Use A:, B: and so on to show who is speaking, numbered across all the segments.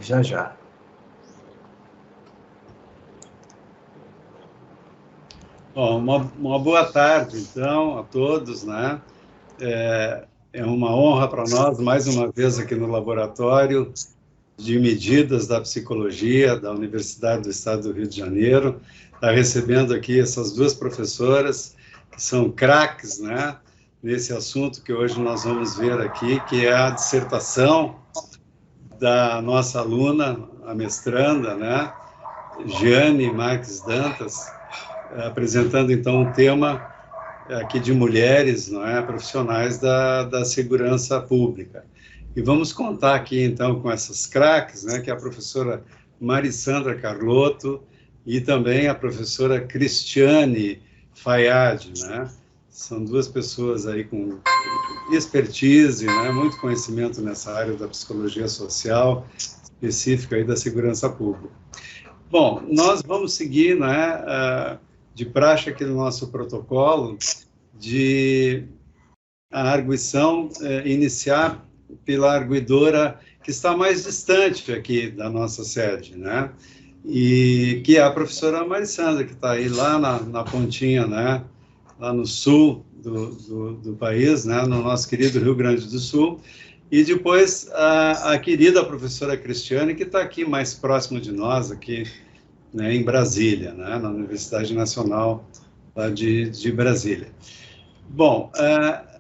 A: Já já.
B: Bom, uma boa tarde, então, a todos, né? É uma honra para nós, mais uma vez aqui no Laboratório de Medidas da Psicologia da Universidade do Estado do Rio de Janeiro, estar recebendo aqui essas duas professoras, que são craques, né? Nesse assunto que hoje nós vamos ver aqui, que é a dissertação da nossa aluna, a mestranda, né? Jeane Marques Dantas, apresentando, então, um tema aqui de mulheres, não é, profissionais da segurança pública. E vamos contar aqui, então, com essas craques, né, que é a professora Marissandra Carlotto e também a professora Cristiane Fayad, né? São duas pessoas aí com expertise, né, muito conhecimento nessa área da psicologia social, específica aí da segurança pública. Bom, nós vamos seguir, né, de praxe aqui no nosso protocolo, de a arguição iniciar pela arguidora que está mais distante aqui da nossa sede, né? E que é a professora Marissandra, que está aí lá na pontinha, né? Lá no sul do país, né? No nosso querido Rio Grande do Sul. E depois a querida professora Cristiane, que está aqui mais próximo de nós, aqui, né, em Brasília, né? Na Universidade Nacional lá de Brasília. Bom,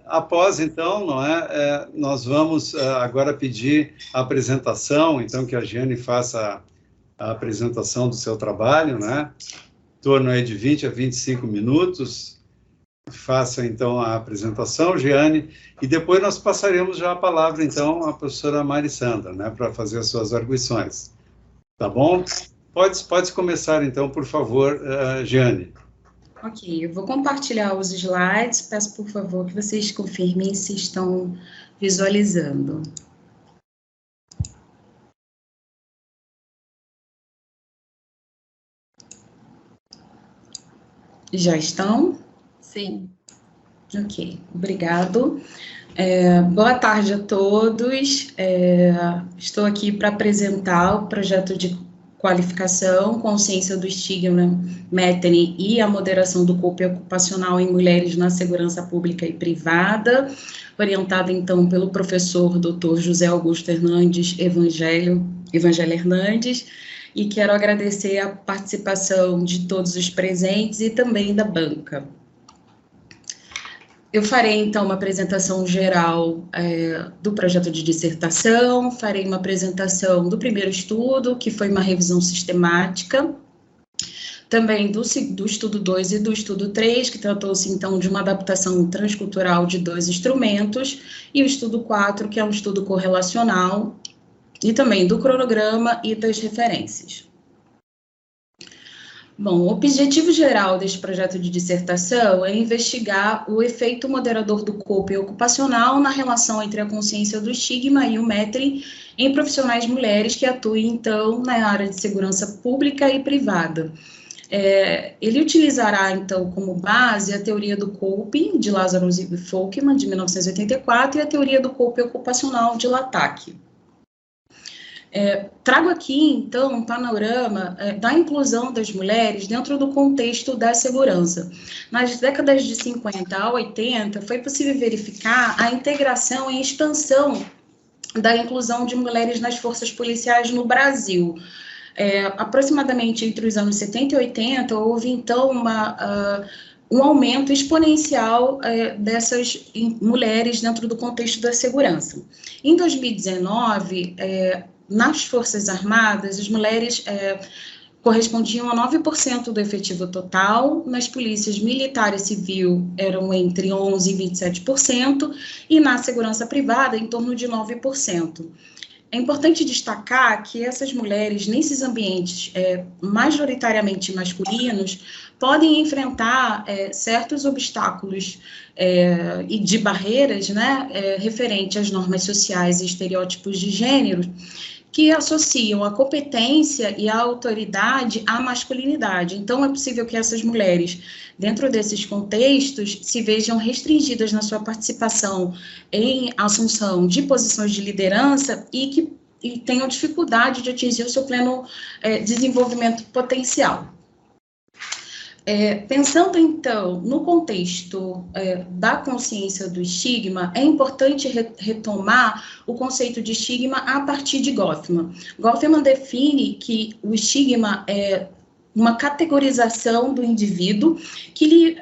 B: após, então, não é, nós vamos agora pedir a apresentação, então, que a Jeane faça a apresentação do seu trabalho, né? Em torno aí de 20 a 25 minutos. Faça, então, a apresentação, Jeane, e depois nós passaremos já a palavra, então, à professora Marissandra, né, para fazer as suas arguições. Tá bom? Pode começar, então, por favor, Jeane.
C: Ok, eu vou compartilhar os slides, peço por favor que vocês confirmem se estão visualizando. Já estão?
D: Sim.
C: Ok, obrigado. Boa tarde a todos. Estou aqui para apresentar o projeto de qualificação, consciência do estigma, Metheny e a moderação do corpo ocupacional em mulheres na segurança pública e privada, orientada, então, pelo professor Dr. José Augusto Hernandes Evangelho Hernandes, e quero agradecer a participação de todos os presentes e também da banca. Eu farei, então, uma apresentação geral do projeto de dissertação, farei uma apresentação do primeiro estudo, que foi uma revisão sistemática, também do estudo 2 e do estudo 3, que tratou-se, então, de uma adaptação transcultural de 2 instrumentos, e o estudo 4, que é um estudo correlacional, e também do cronograma e das referências. Bom, o objetivo geral deste projeto de dissertação é investigar o efeito moderador do corpo e ocupacional na relação entre a consciência do estigma e o Metheny em profissionais mulheres que atuem, então, na área de segurança pública e privada. Ele utilizará, então, como base a teoria do coping, de Lazarus e Folkman, de 1984, e a teoria do coping ocupacional, de Latak. Trago aqui, então, um panorama da inclusão das mulheres dentro do contexto da segurança. Nas décadas de 50 a 80, foi possível verificar a integração e expansão da inclusão de mulheres nas forças policiais no Brasil. Aproximadamente entre os anos 70 e 80, houve, então, um aumento exponencial dessas mulheres dentro do contexto da segurança. Em 2019, nas Forças Armadas, as mulheres correspondiam a 9% do efetivo total, nas polícias militar e civil eram entre 11% e 27%, e na segurança privada, em torno de 9%. É importante destacar que essas mulheres, nesses ambientes majoritariamente masculinos, podem enfrentar certos obstáculos e de barreiras, né, referente às normas sociais e estereótipos de gênero, que associam a competência e a autoridade à masculinidade. Então, é possível que essas mulheres, dentro desses contextos, se vejam restringidas na sua participação em assunção de posições de liderança e que e tenham dificuldade de atingir o seu pleno desenvolvimento potencial. Pensando, então, no contexto da consciência do estigma, é importante retomar o conceito de estigma a partir de Goffman. Goffman define que o estigma é uma categorização do indivíduo que lhe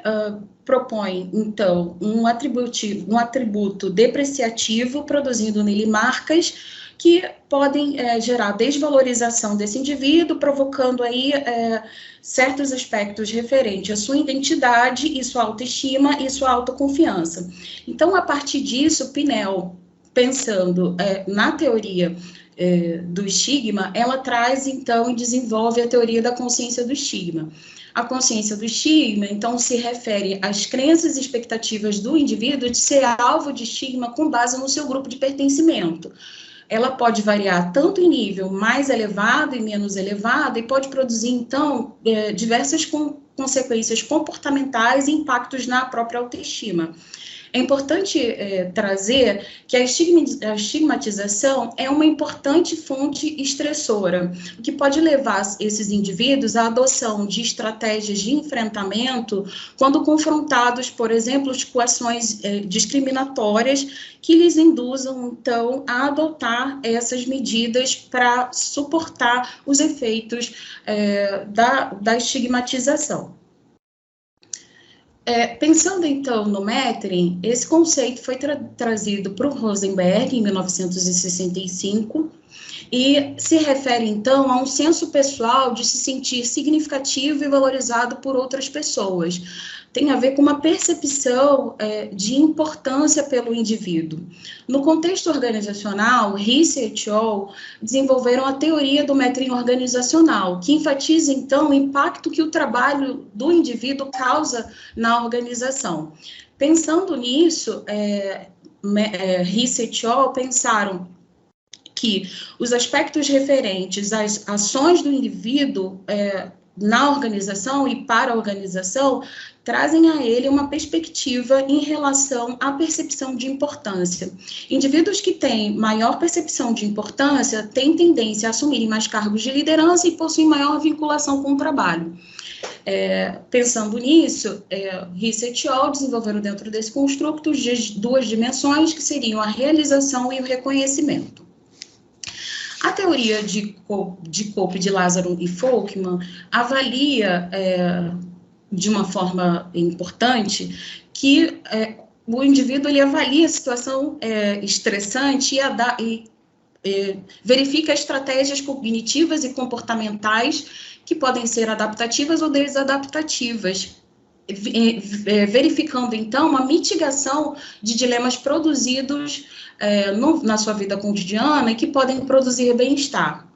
C: propõe, então, um atributo depreciativo, produzindo nele marcas que podem gerar desvalorização desse indivíduo, provocando aí certos aspectos referentes à sua identidade e sua autoestima e sua autoconfiança. Então, a partir disso, Pinel, pensando na teoria do estigma, ela traz, então, e desenvolve a teoria da consciência do estigma. A consciência do estigma, então, se refere às crenças e expectativas do indivíduo de ser alvo de estigma com base no seu grupo de pertencimento. Ela pode variar tanto em nível mais elevado e menos elevado, e pode produzir, então, diversas consequências comportamentais e impactos na própria autoestima. É importante trazer que a estigmatização é uma importante fonte estressora, o que pode levar esses indivíduos à adoção de estratégias de enfrentamento quando confrontados, por exemplo, com ações discriminatórias que lhes induzam, então, a adotar essas medidas para suportar os efeitos da estigmatização. Pensando, então, no Metrin, esse conceito foi trazido por Rosenberg em 1965 e se refere, então, a um senso pessoal de se sentir significativo e valorizado por outras pessoas. Tem a ver com uma percepção de importância pelo indivíduo. No contexto organizacional, Risse et al. Desenvolveram a teoria do Metrin organizacional, que enfatiza, então, o impacto que o trabalho do indivíduo causa na organização. Pensando nisso, Risse et al. Pensaram que os aspectos referentes às ações do indivíduo na organização e para a organização trazem a ele uma perspectiva em relação à percepção de importância. Indivíduos que têm maior percepção de importância têm tendência a assumirem mais cargos de liderança e possuem maior vinculação com o trabalho. Pensando nisso, Risse et al. Desenvolveram dentro desse construto duas dimensões, que seriam a realização e o reconhecimento. A teoria de Cope, de Lázaro e Folkman avalia, de uma forma importante, que o indivíduo ele avalia a situação estressante e verifica estratégias cognitivas e comportamentais que podem ser adaptativas ou desadaptativas, verificando, então, uma mitigação de dilemas produzidos na sua vida cotidiana e que podem produzir bem-estar.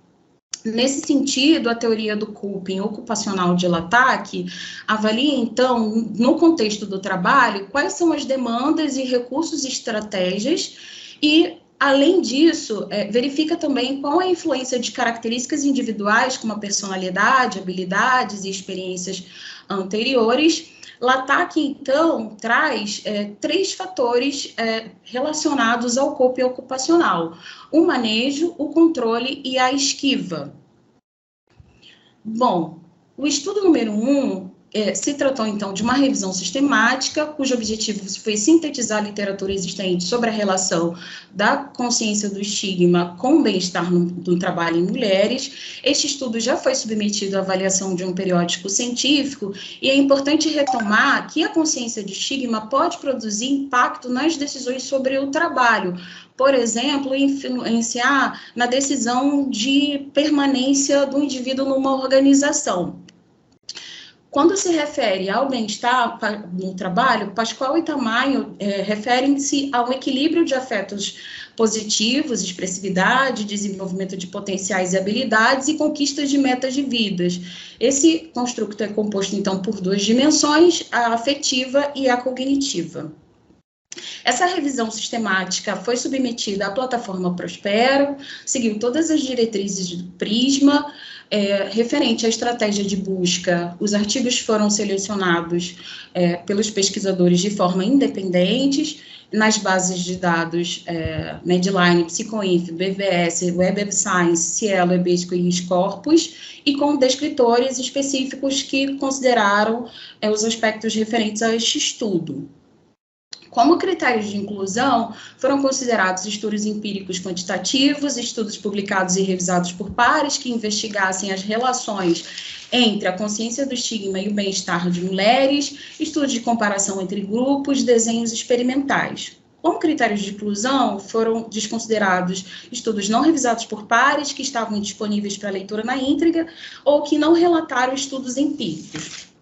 C: Nesse sentido, a teoria do coping ocupacional de Latak avalia, então, no contexto do trabalho, quais são as demandas e recursos e estratégias e, além disso, verifica também qual a influência de características individuais, como a personalidade, habilidades e experiências anteriores. Latak, então, traz 3 fatores relacionados ao coping ocupacional: o manejo, o controle e a esquiva. Bom, o estudo número 1 se tratou, então, de uma revisão sistemática, cujo objetivo foi sintetizar a literatura existente sobre a relação da consciência do estigma com o bem-estar no trabalho em mulheres. Este estudo já foi submetido à avaliação de um periódico científico e é importante retomar que a consciência de estigma pode produzir impacto nas decisões sobre o trabalho. Por exemplo, influenciar na decisão de permanência do indivíduo numa organização. Quando se refere ao bem-estar no trabalho, Pascoal e Tamayo referem-se ao equilíbrio de afetos positivos, expressividade, desenvolvimento de potenciais e habilidades e conquistas de metas de vidas. Esse construto é composto, então, por 2 dimensões, a afetiva e a cognitiva. Essa revisão sistemática foi submetida à plataforma Prospero, seguiu todas as diretrizes do Prisma, referente à estratégia de busca. Os artigos foram selecionados pelos pesquisadores de forma independente, nas bases de dados Medline, Psicoinf, BVS, Web of Science, Cielo, EBSCO e Scopus, e com descritores específicos que consideraram os aspectos referentes a este estudo. Como critérios de inclusão, foram considerados estudos empíricos quantitativos, estudos publicados e revisados por pares que investigassem as relações entre a consciência do estigma e o bem-estar de mulheres, estudos de comparação entre grupos, desenhos experimentais. Como critérios de inclusão, foram desconsiderados estudos não revisados por pares, que estavam disponíveis para leitura na íntegra, ou que não relataram estudos empíricos.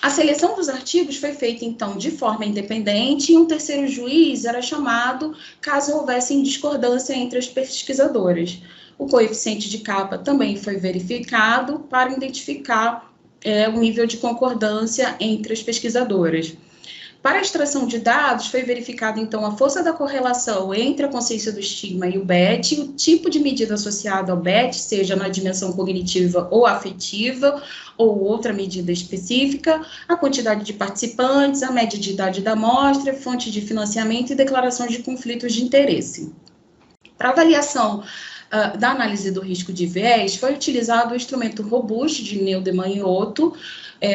C: A seleção dos artigos foi feita, então, de forma independente, e um terceiro juiz era chamado caso houvessem discordância entre as pesquisadoras. O coeficiente de capa também foi verificado para identificar o nível de concordância entre as pesquisadoras. Para a extração de dados, foi verificada, então, a força da correlação entre a consciência do estigma e o BET, o tipo de medida associada ao BET, seja na dimensão cognitiva ou afetiva, ou outra medida específica, a quantidade de participantes, a média de idade da amostra, fonte de financiamento e declarações de conflitos de interesse. Para avaliação da análise do risco de viés, foi utilizado o instrumento robusto de Neudemann e Otto,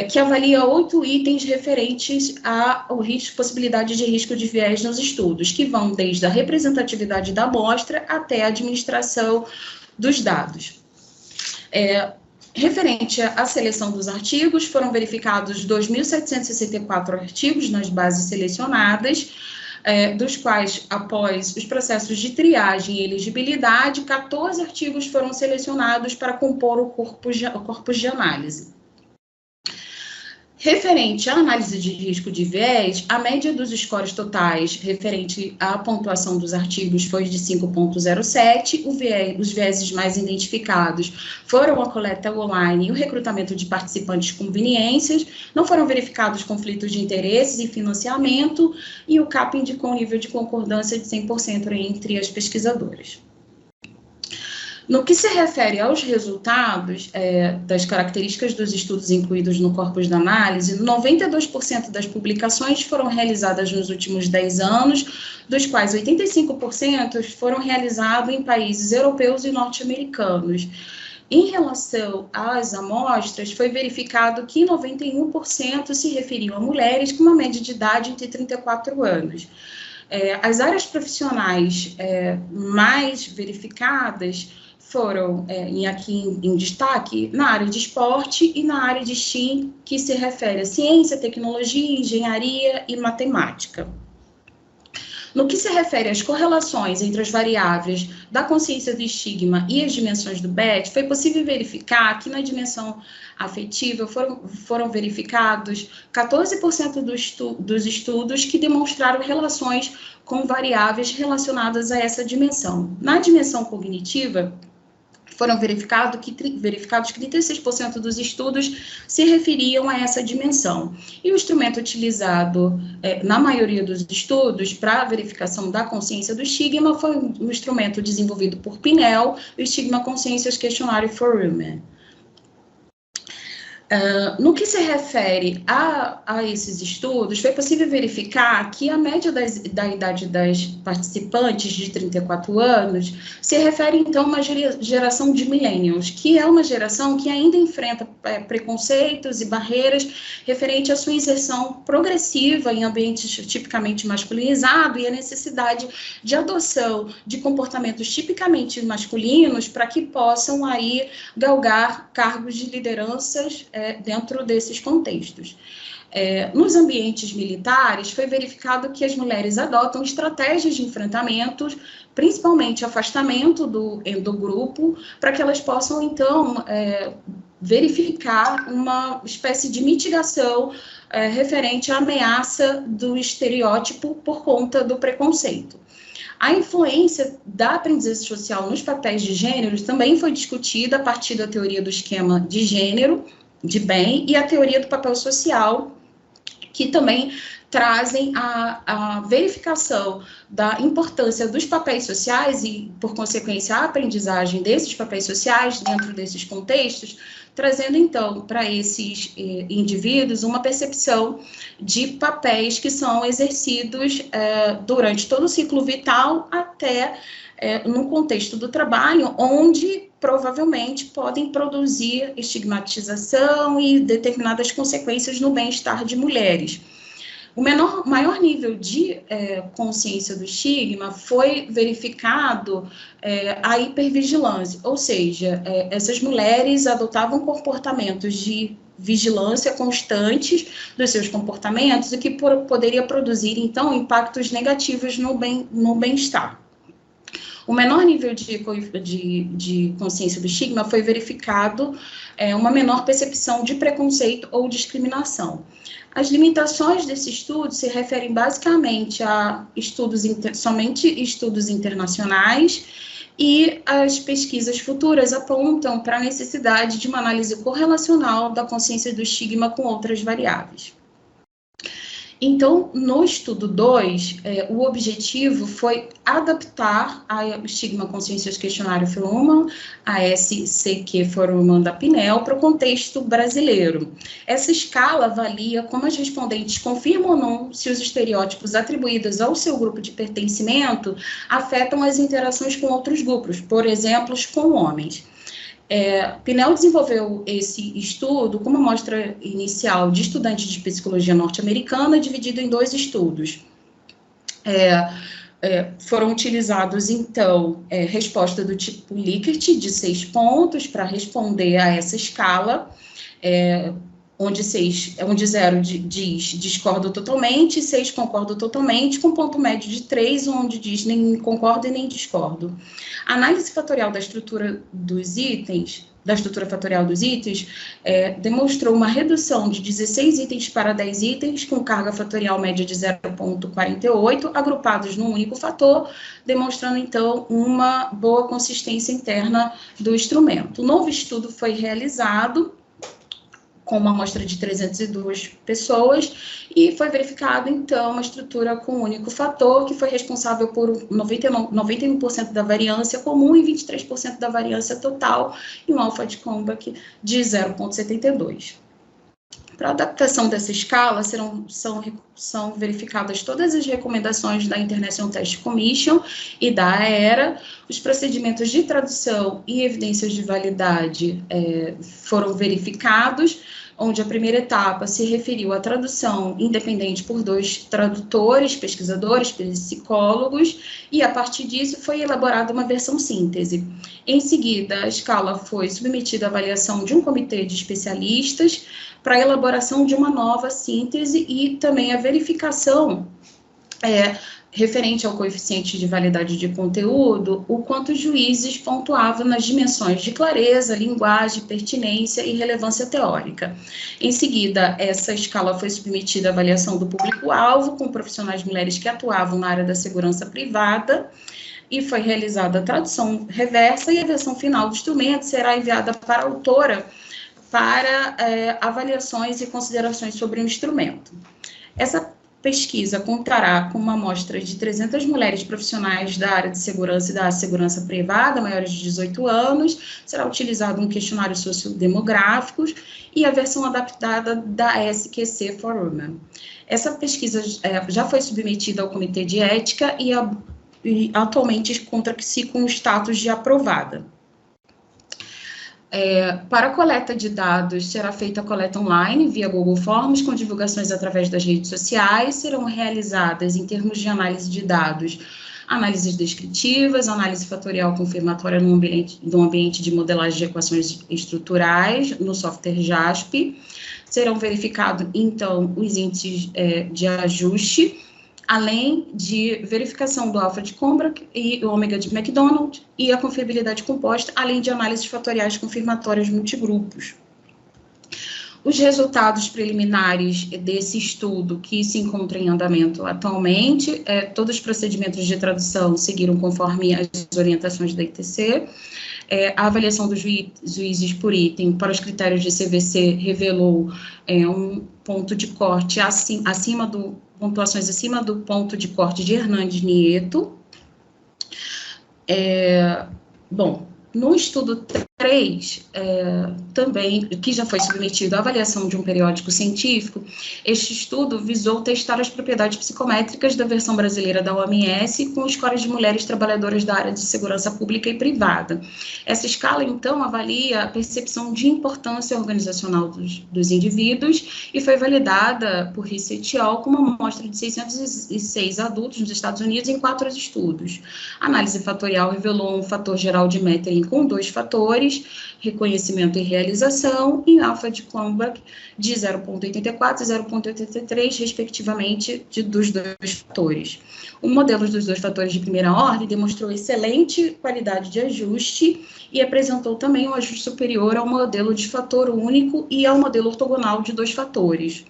C: que avalia 8 itens referentes ao risco, possibilidade de risco de viés nos estudos, que vão desde a representatividade da amostra até a administração dos dados. Referente à seleção dos artigos, foram verificados 2.764 artigos nas bases selecionadas, dos quais, após os processos de triagem e elegibilidade, 14 artigos foram selecionados para compor o corpus de análise. Referente à análise de risco de viés, a média dos scores totais referente à pontuação dos artigos foi de 5,07. Os vieses mais identificados foram a coleta online e o recrutamento de participantes com conveniências. Não foram verificados conflitos de interesses e financiamento, e o CAP indicou um nível de concordância de 100% entre as pesquisadoras. No que se refere aos resultados das características dos estudos incluídos no corpus de análise, 92% das publicações foram realizadas nos últimos 10 anos, dos quais 85% foram realizados em países europeus e norte-americanos. Em relação às amostras, foi verificado que 91% se referiam a mulheres com uma média de idade entre 34 anos. As áreas profissionais mais verificadas foram, aqui em destaque, na área de esporte e na área de STEAM, que se refere a ciência, tecnologia, engenharia e matemática. No que se refere às correlações entre as variáveis da consciência do estigma e as dimensões do BET, foi possível verificar que na dimensão afetiva foram verificados 14% dos estudos que demonstraram relações com variáveis relacionadas a essa dimensão. Na dimensão cognitiva, foram verificados que 36% dos estudos se referiam a essa dimensão. E o instrumento utilizado na maioria dos estudos para a verificação da consciência do estigma foi um instrumento desenvolvido por Pinel, o Stigma Conscientious Questionnaire for Women. No que se refere a esses estudos, foi possível verificar que a média da idade das participantes de 34 anos se refere, então, a uma geração de millennials, que é uma geração que ainda enfrenta preconceitos e barreiras referente à sua inserção progressiva em ambientes tipicamente masculinizados e a necessidade de adoção de comportamentos tipicamente masculinos para que possam aí galgar cargos de lideranças dentro desses contextos. Nos ambientes militares, foi verificado que as mulheres adotam estratégias de enfrentamento, principalmente afastamento do grupo, para que elas possam, então, verificar uma espécie de mitigação referente à ameaça do estereótipo por conta do preconceito. A influência da aprendizagem social nos papéis de gênero também foi discutida a partir da teoria do esquema de gênero, de bem, e a teoria do papel social, que também trazem a verificação da importância dos papéis sociais e, por consequência, a aprendizagem desses papéis sociais dentro desses contextos, trazendo, então, para esses indivíduos uma percepção de papéis que são exercidos durante todo o ciclo vital até no contexto do trabalho, onde provavelmente podem produzir estigmatização e determinadas consequências no bem-estar de mulheres. O maior nível de consciência do estigma foi verificado a hipervigilância, ou seja, essas mulheres adotavam comportamentos de vigilância constantes dos seus comportamentos, o que poderia produzir, então, impactos negativos no bem-estar. O menor nível de consciência do estigma foi verificado uma menor percepção de preconceito ou discriminação. As limitações desse estudo se referem basicamente a somente estudos internacionais, e as pesquisas futuras apontam para a necessidade de uma análise correlacional da consciência do estigma com outras variáveis. Então, no estudo 2, o objetivo foi adaptar o Estigma Consciências Questionário Frohman, a SCQ Frohman da PNEL, para o contexto brasileiro. Essa escala avalia como as respondentes confirmam ou não se os estereótipos atribuídos ao seu grupo de pertencimento afetam as interações com outros grupos, por exemplo, com homens. PNEL desenvolveu esse estudo com uma amostra inicial de estudantes de psicologia norte-americana, dividido em 2 estudos. Foram utilizados, então, resposta do tipo Likert, de 6 pontos, para responder a essa escala, onde 0 diz discordo totalmente, 6 concordo totalmente, com ponto médio de 3, onde diz nem concordo e nem discordo. A análise fatorial da estrutura dos itens, demonstrou uma redução de 16 itens para 10 itens, com carga fatorial média de 0,48, agrupados num único fator, demonstrando, então, uma boa consistência interna do instrumento. O novo estudo foi realizado com uma amostra de 302 pessoas, e foi verificado, então, uma estrutura com um único fator, que foi responsável por 91% da variância comum e 23% da variância total, e um alfa de Combach de 0,72. Para a adaptação dessa escala, são verificadas todas as recomendações da International Test Commission e da AERA. Os procedimentos de tradução e evidências de validade foram verificados, onde a primeira etapa se referiu à tradução independente por 2 tradutores, pesquisadores, psicólogos, e a partir disso foi elaborada uma versão síntese. Em seguida, a escala foi submetida à avaliação de um comitê de especialistas para a elaboração de uma nova síntese e também a verificação referente ao coeficiente de validade de conteúdo, o quanto os juízes pontuavam nas dimensões de clareza, linguagem, pertinência e relevância teórica. Em seguida, essa escala foi submetida à avaliação do público-alvo, com profissionais mulheres que atuavam na área da segurança privada, e foi realizada a tradução reversa, e a versão final do instrumento será enviada para a autora para avaliações e considerações sobre o instrumento. Essa pesquisa contará com uma amostra de 300 mulheres profissionais da área de segurança e da segurança privada, maiores de 18 anos, será utilizado um questionário sociodemográfico e a versão adaptada da SQC Frohman. Essa pesquisa já foi submetida ao Comitê de Ética e atualmente encontra-se com o status de aprovada. Para a coleta de dados, será feita a coleta online via Google Forms, com divulgações através das redes sociais. Serão realizadas, em termos de análise de dados, análises descritivas, análise fatorial confirmatória no ambiente de modelagem de equações estruturais, no software JASP. Serão verificados, então, os índices de ajuste, além de verificação do alfa de Combach e o ômega de McDonald e a confiabilidade composta, além de análises fatoriais confirmatórias multigrupos. Os resultados preliminares desse estudo, que se encontra em andamento atualmente, todos os procedimentos de tradução seguiram conforme as orientações da ITC. A avaliação dos juízes por item para os critérios de CVC revelou um ponto de corte acima do pontuações acima do ponto de corte de Hernandes Nieto. Bom, no estudo 3, também, que já foi submetido à avaliação de um periódico científico, este estudo visou testar as propriedades psicométricas da versão brasileira da OMS com scores de mulheres trabalhadoras da área de segurança pública e privada. Essa escala, então, avalia a percepção de importância organizacional dos indivíduos e foi validada por Risse et al. Com uma amostra de 606 adultos nos Estados Unidos em 4 estudos. A análise fatorial revelou um fator geral de Mettelin com 2 fatores, reconhecimento e realização, e alfa de Cronbach de 0,84 e 0,83, respectivamente, dos 2 fatores. O modelo dos 2 fatores de primeira ordem demonstrou excelente qualidade de ajuste e apresentou também um ajuste superior ao modelo de fator único e ao modelo ortogonal de 2 fatores.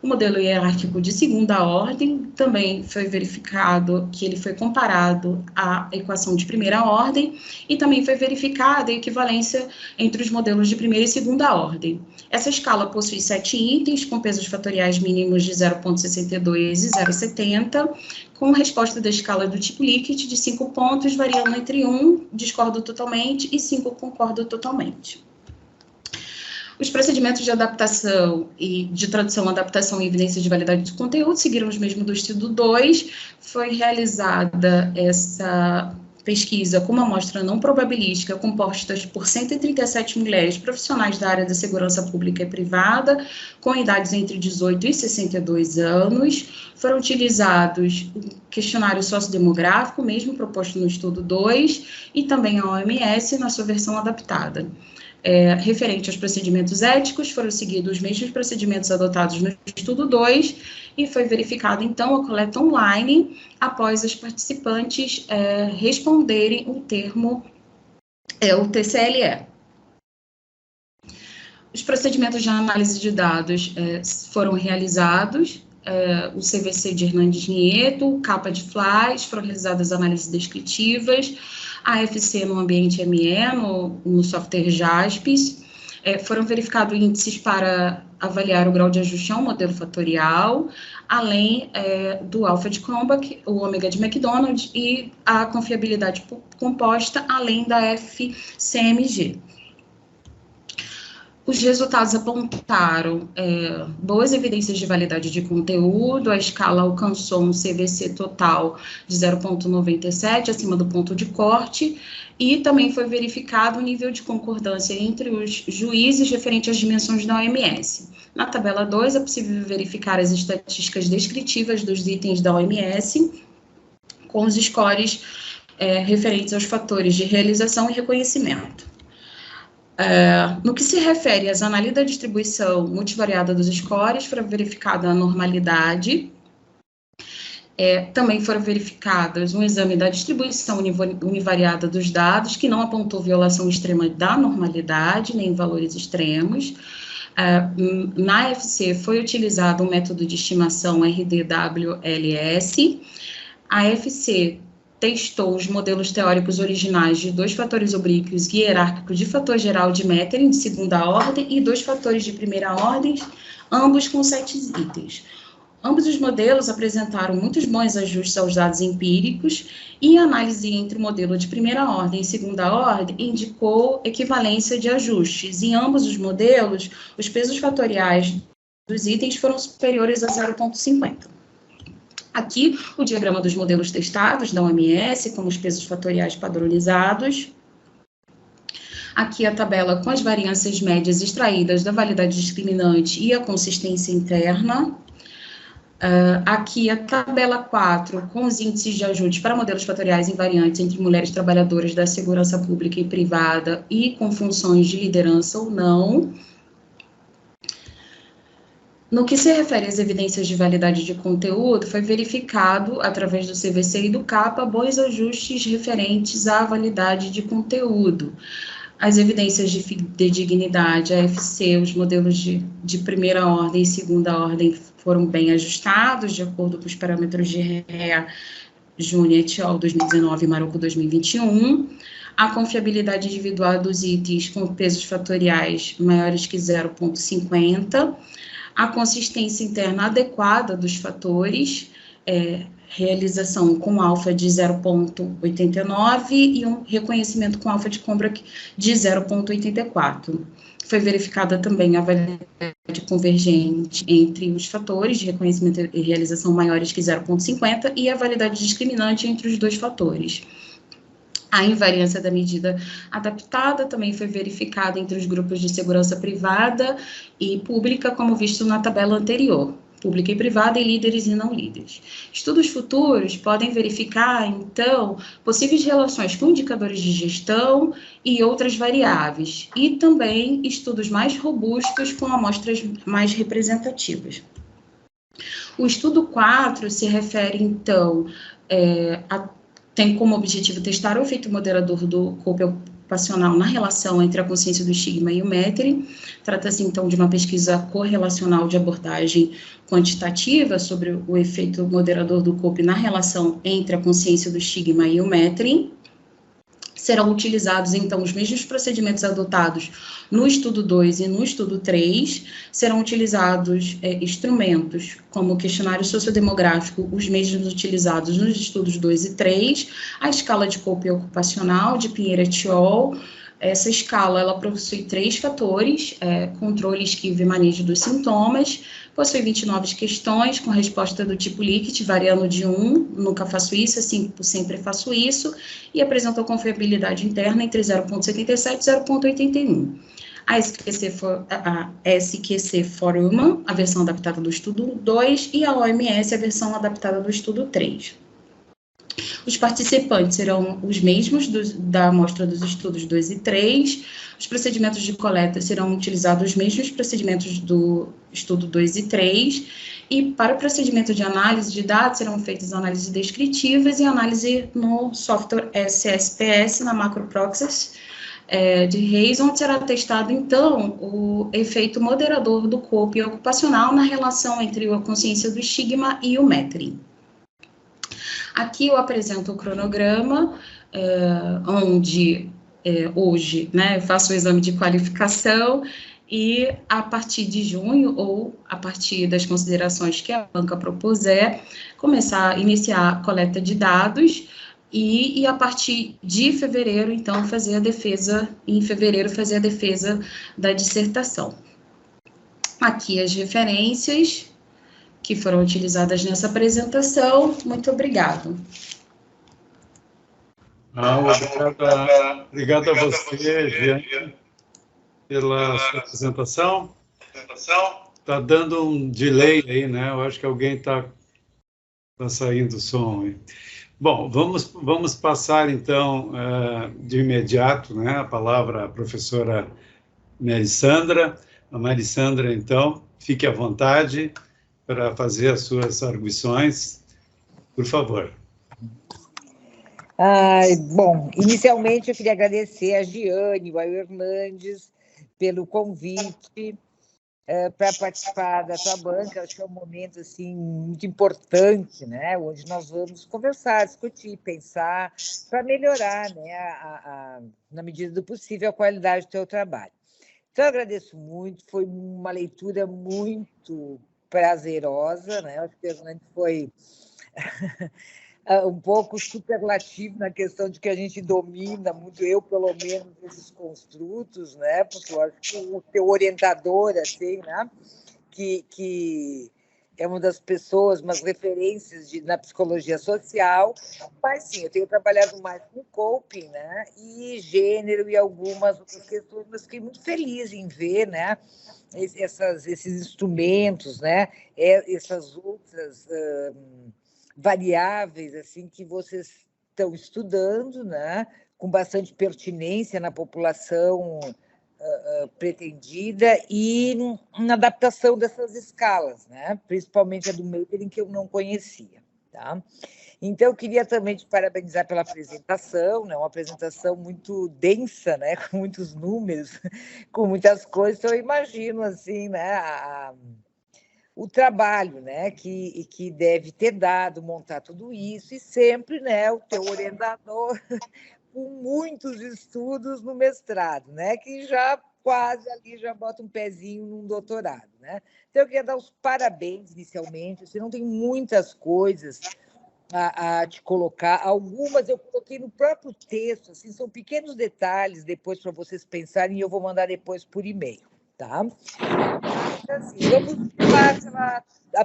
C: O modelo hierárquico de segunda ordem também foi verificado que ele foi comparado à equação de primeira ordem e também foi verificada a equivalência entre os modelos de primeira e segunda ordem. Essa escala possui 7 itens com pesos fatoriais mínimos de 0,62 e 0,70, com resposta da escala do tipo Likert de 5 pontos, variando entre 1, discordo totalmente, e 5, concordo totalmente. Os procedimentos de adaptação e de tradução, adaptação e evidência de validade de conteúdo seguiram os mesmos do estudo 2. Foi realizada essa pesquisa com uma amostra não probabilística composta por 137 mulheres profissionais da área da segurança pública e privada, com idades entre 18 e 62 anos. Foram utilizados o questionário sociodemográfico, mesmo proposto no estudo 2, e também a OMS na sua versão adaptada. Referente aos procedimentos éticos, foram seguidos os mesmos procedimentos adotados no estudo 2 e foi verificado, então, a coleta online após os participantes responderem o termo, o TCLE. Os procedimentos de análise de dados foram realizados, o CVC de Hernandes Nieto, o CAPA de Flies, foram realizadas análises descritivas, a AFC no ambiente ME, no software JASPIS, foram verificados índices para avaliar o grau de ajuste ao modelo fatorial, além do alfa de Cronbach, o ômega de McDonald e a confiabilidade composta, além da FCMG. Os resultados apontaram boas evidências de validade de conteúdo, a escala alcançou um CVC total de 0,97, acima do ponto de corte, e também foi verificado o nível de concordância entre os juízes referente às dimensões da OMS. Na tabela 2, é possível verificar as estatísticas descritivas dos itens da OMS, com os scores referentes aos fatores de realização e reconhecimento. No que se refere às análises da distribuição multivariada dos scores, foi verificada a normalidade. Também foram verificadas um exame da distribuição univariada dos dados, que não apontou violação extrema da normalidade, nem valores extremos. Na FC foi utilizado um método de estimação RDWLS. A FC testou os modelos teóricos originais de 2 fatores oblíquos e hierárquicos de fator geral de Mettelin, de segunda ordem, e 2 fatores de primeira ordem, ambos com 7 itens. Ambos os modelos apresentaram muitos bons ajustes aos dados empíricos e a análise entre o modelo de primeira ordem e segunda ordem indicou equivalência de ajustes. Em ambos os modelos, os pesos fatoriais dos itens foram superiores a 0,50. Aqui, o diagrama dos modelos testados da OMS, com os pesos fatoriais padronizados. Aqui a tabela com as variâncias médias extraídas da validade discriminante e a consistência interna. Aqui a tabela 4, com os índices de ajuste para modelos fatoriais invariantes entre mulheres trabalhadoras da segurança pública e privada e com funções de liderança ou não. No que se refere às evidências de validade de conteúdo, foi verificado, através do CVC e do CAPA, bons ajustes referentes à validade de conteúdo. As evidências de fidedignidade, a FC, os modelos de primeira ordem e segunda ordem foram bem ajustados, de acordo com os parâmetros de REA, Júnior et al. 2019 e Marocco 2021. A confiabilidade individual dos itens com pesos fatoriais maiores que 0,50. a consistência interna adequada dos fatores, realização com alfa de 0,89 e um reconhecimento com alfa de Combrock de 0,84. Foi verificada também a validade convergente entre os fatores de reconhecimento e realização maiores que 0,50 e a validade discriminante entre os dois fatores. A invariância da medida adaptada também foi verificada entre os grupos de segurança privada e pública, como visto na tabela anterior. Pública e privada e líderes e não líderes. Estudos futuros podem verificar, então, possíveis relações com indicadores de gestão e outras variáveis, e também estudos mais robustos com amostras mais representativas. O estudo 4 se refere, então, tem como objetivo testar o efeito moderador do COPE ocupacional na relação entre a consciência do estigma e o Metering. Trata-se, então, de uma pesquisa correlacional de abordagem quantitativa sobre o efeito moderador do COPE na relação entre a consciência do estigma e o Metering. Serão utilizados, então, os mesmos procedimentos adotados no estudo 2 e no estudo 3. Serão utilizados instrumentos como o questionário sociodemográfico, os mesmos utilizados nos estudos 2 e 3, a escala de COPE ocupacional de Pinheiro et al. Essa escala, ela possui 3 fatores, controle, esquiva e manejo dos sintomas, possui 29 questões com resposta do tipo Likert, variando de 1, nunca faço isso, a 5, sempre faço isso, e apresentou confiabilidade interna entre 0,77 e 0,81. A SQC for Human, a versão adaptada do estudo 2, e a OMS, a versão adaptada do estudo 3. Os participantes serão os mesmos da amostra dos estudos 2 e 3. Os procedimentos de coleta serão utilizados os mesmos procedimentos do estudo 2 e 3. E para o procedimento de análise de dados serão feitas análises descritivas e análise no software SSPS, na MacroProxys de Reis, onde será testado, então, o efeito moderador do COPE ocupacional na relação entre a consciência do estigma e o Metering. Aqui eu apresento o cronograma, onde hoje, né, eu faço o exame de qualificação e a partir de junho, ou a partir das considerações que a banca propuser, iniciar a coleta de dados e a partir de fevereiro, então, fazer a defesa da dissertação. Aqui as referências que foram utilizadas nessa apresentação. Muito obrigado.
B: Obrigado a você, Jeane, pela sua apresentação. Está dando um delay aí, né? Eu acho que alguém está saindo o som aí. Bom, vamos passar, então, de imediato, né, a palavra à professora Marissandra. A Marissandra, então, fique à vontade para fazer as suas arguições, por favor.
A: Bom, inicialmente eu queria agradecer a Jeane, ao Hernandes, pelo convite para participar da sua banca. Acho que é um momento assim, muito importante, né, onde nós vamos conversar, discutir, pensar, para melhorar, né, na medida do possível, a qualidade do seu trabalho. Então, eu agradeço muito, foi uma leitura muito prazerosa, né? Acho que o Hernandes foi um pouco superlativo na questão de que a gente domina muito, eu pelo menos, esses construtos, né? Porque eu acho que o teu orientador, assim, né? Que é uma das pessoas, umas referências na psicologia social, mas sim, eu tenho trabalhado mais com coping, né? E gênero e algumas outras questões, mas fiquei muito feliz em ver, né? Esses instrumentos, né? Essas outras variáveis assim que vocês estão estudando, né? Com bastante pertinência na população pretendida e na adaptação dessas escalas, né? Principalmente a do Metering, que eu não conhecia. Tá? Então, eu queria também te parabenizar pela apresentação, né? Uma apresentação muito densa, né? Com muitos números, com muitas coisas. Então, eu imagino assim, né? O trabalho, né? Que deve ter dado montar tudo isso, e sempre, né? O teu orientador com muitos estudos no mestrado, né? Que já quase ali já bota um pezinho num doutorado, né? Então, eu queria dar os parabéns inicialmente. Assim, não tem muitas coisas a te colocar. Algumas eu coloquei no próprio texto, assim, são pequenos detalhes depois para vocês pensarem, e eu vou mandar depois por e-mail, tá? Então, assim, vamos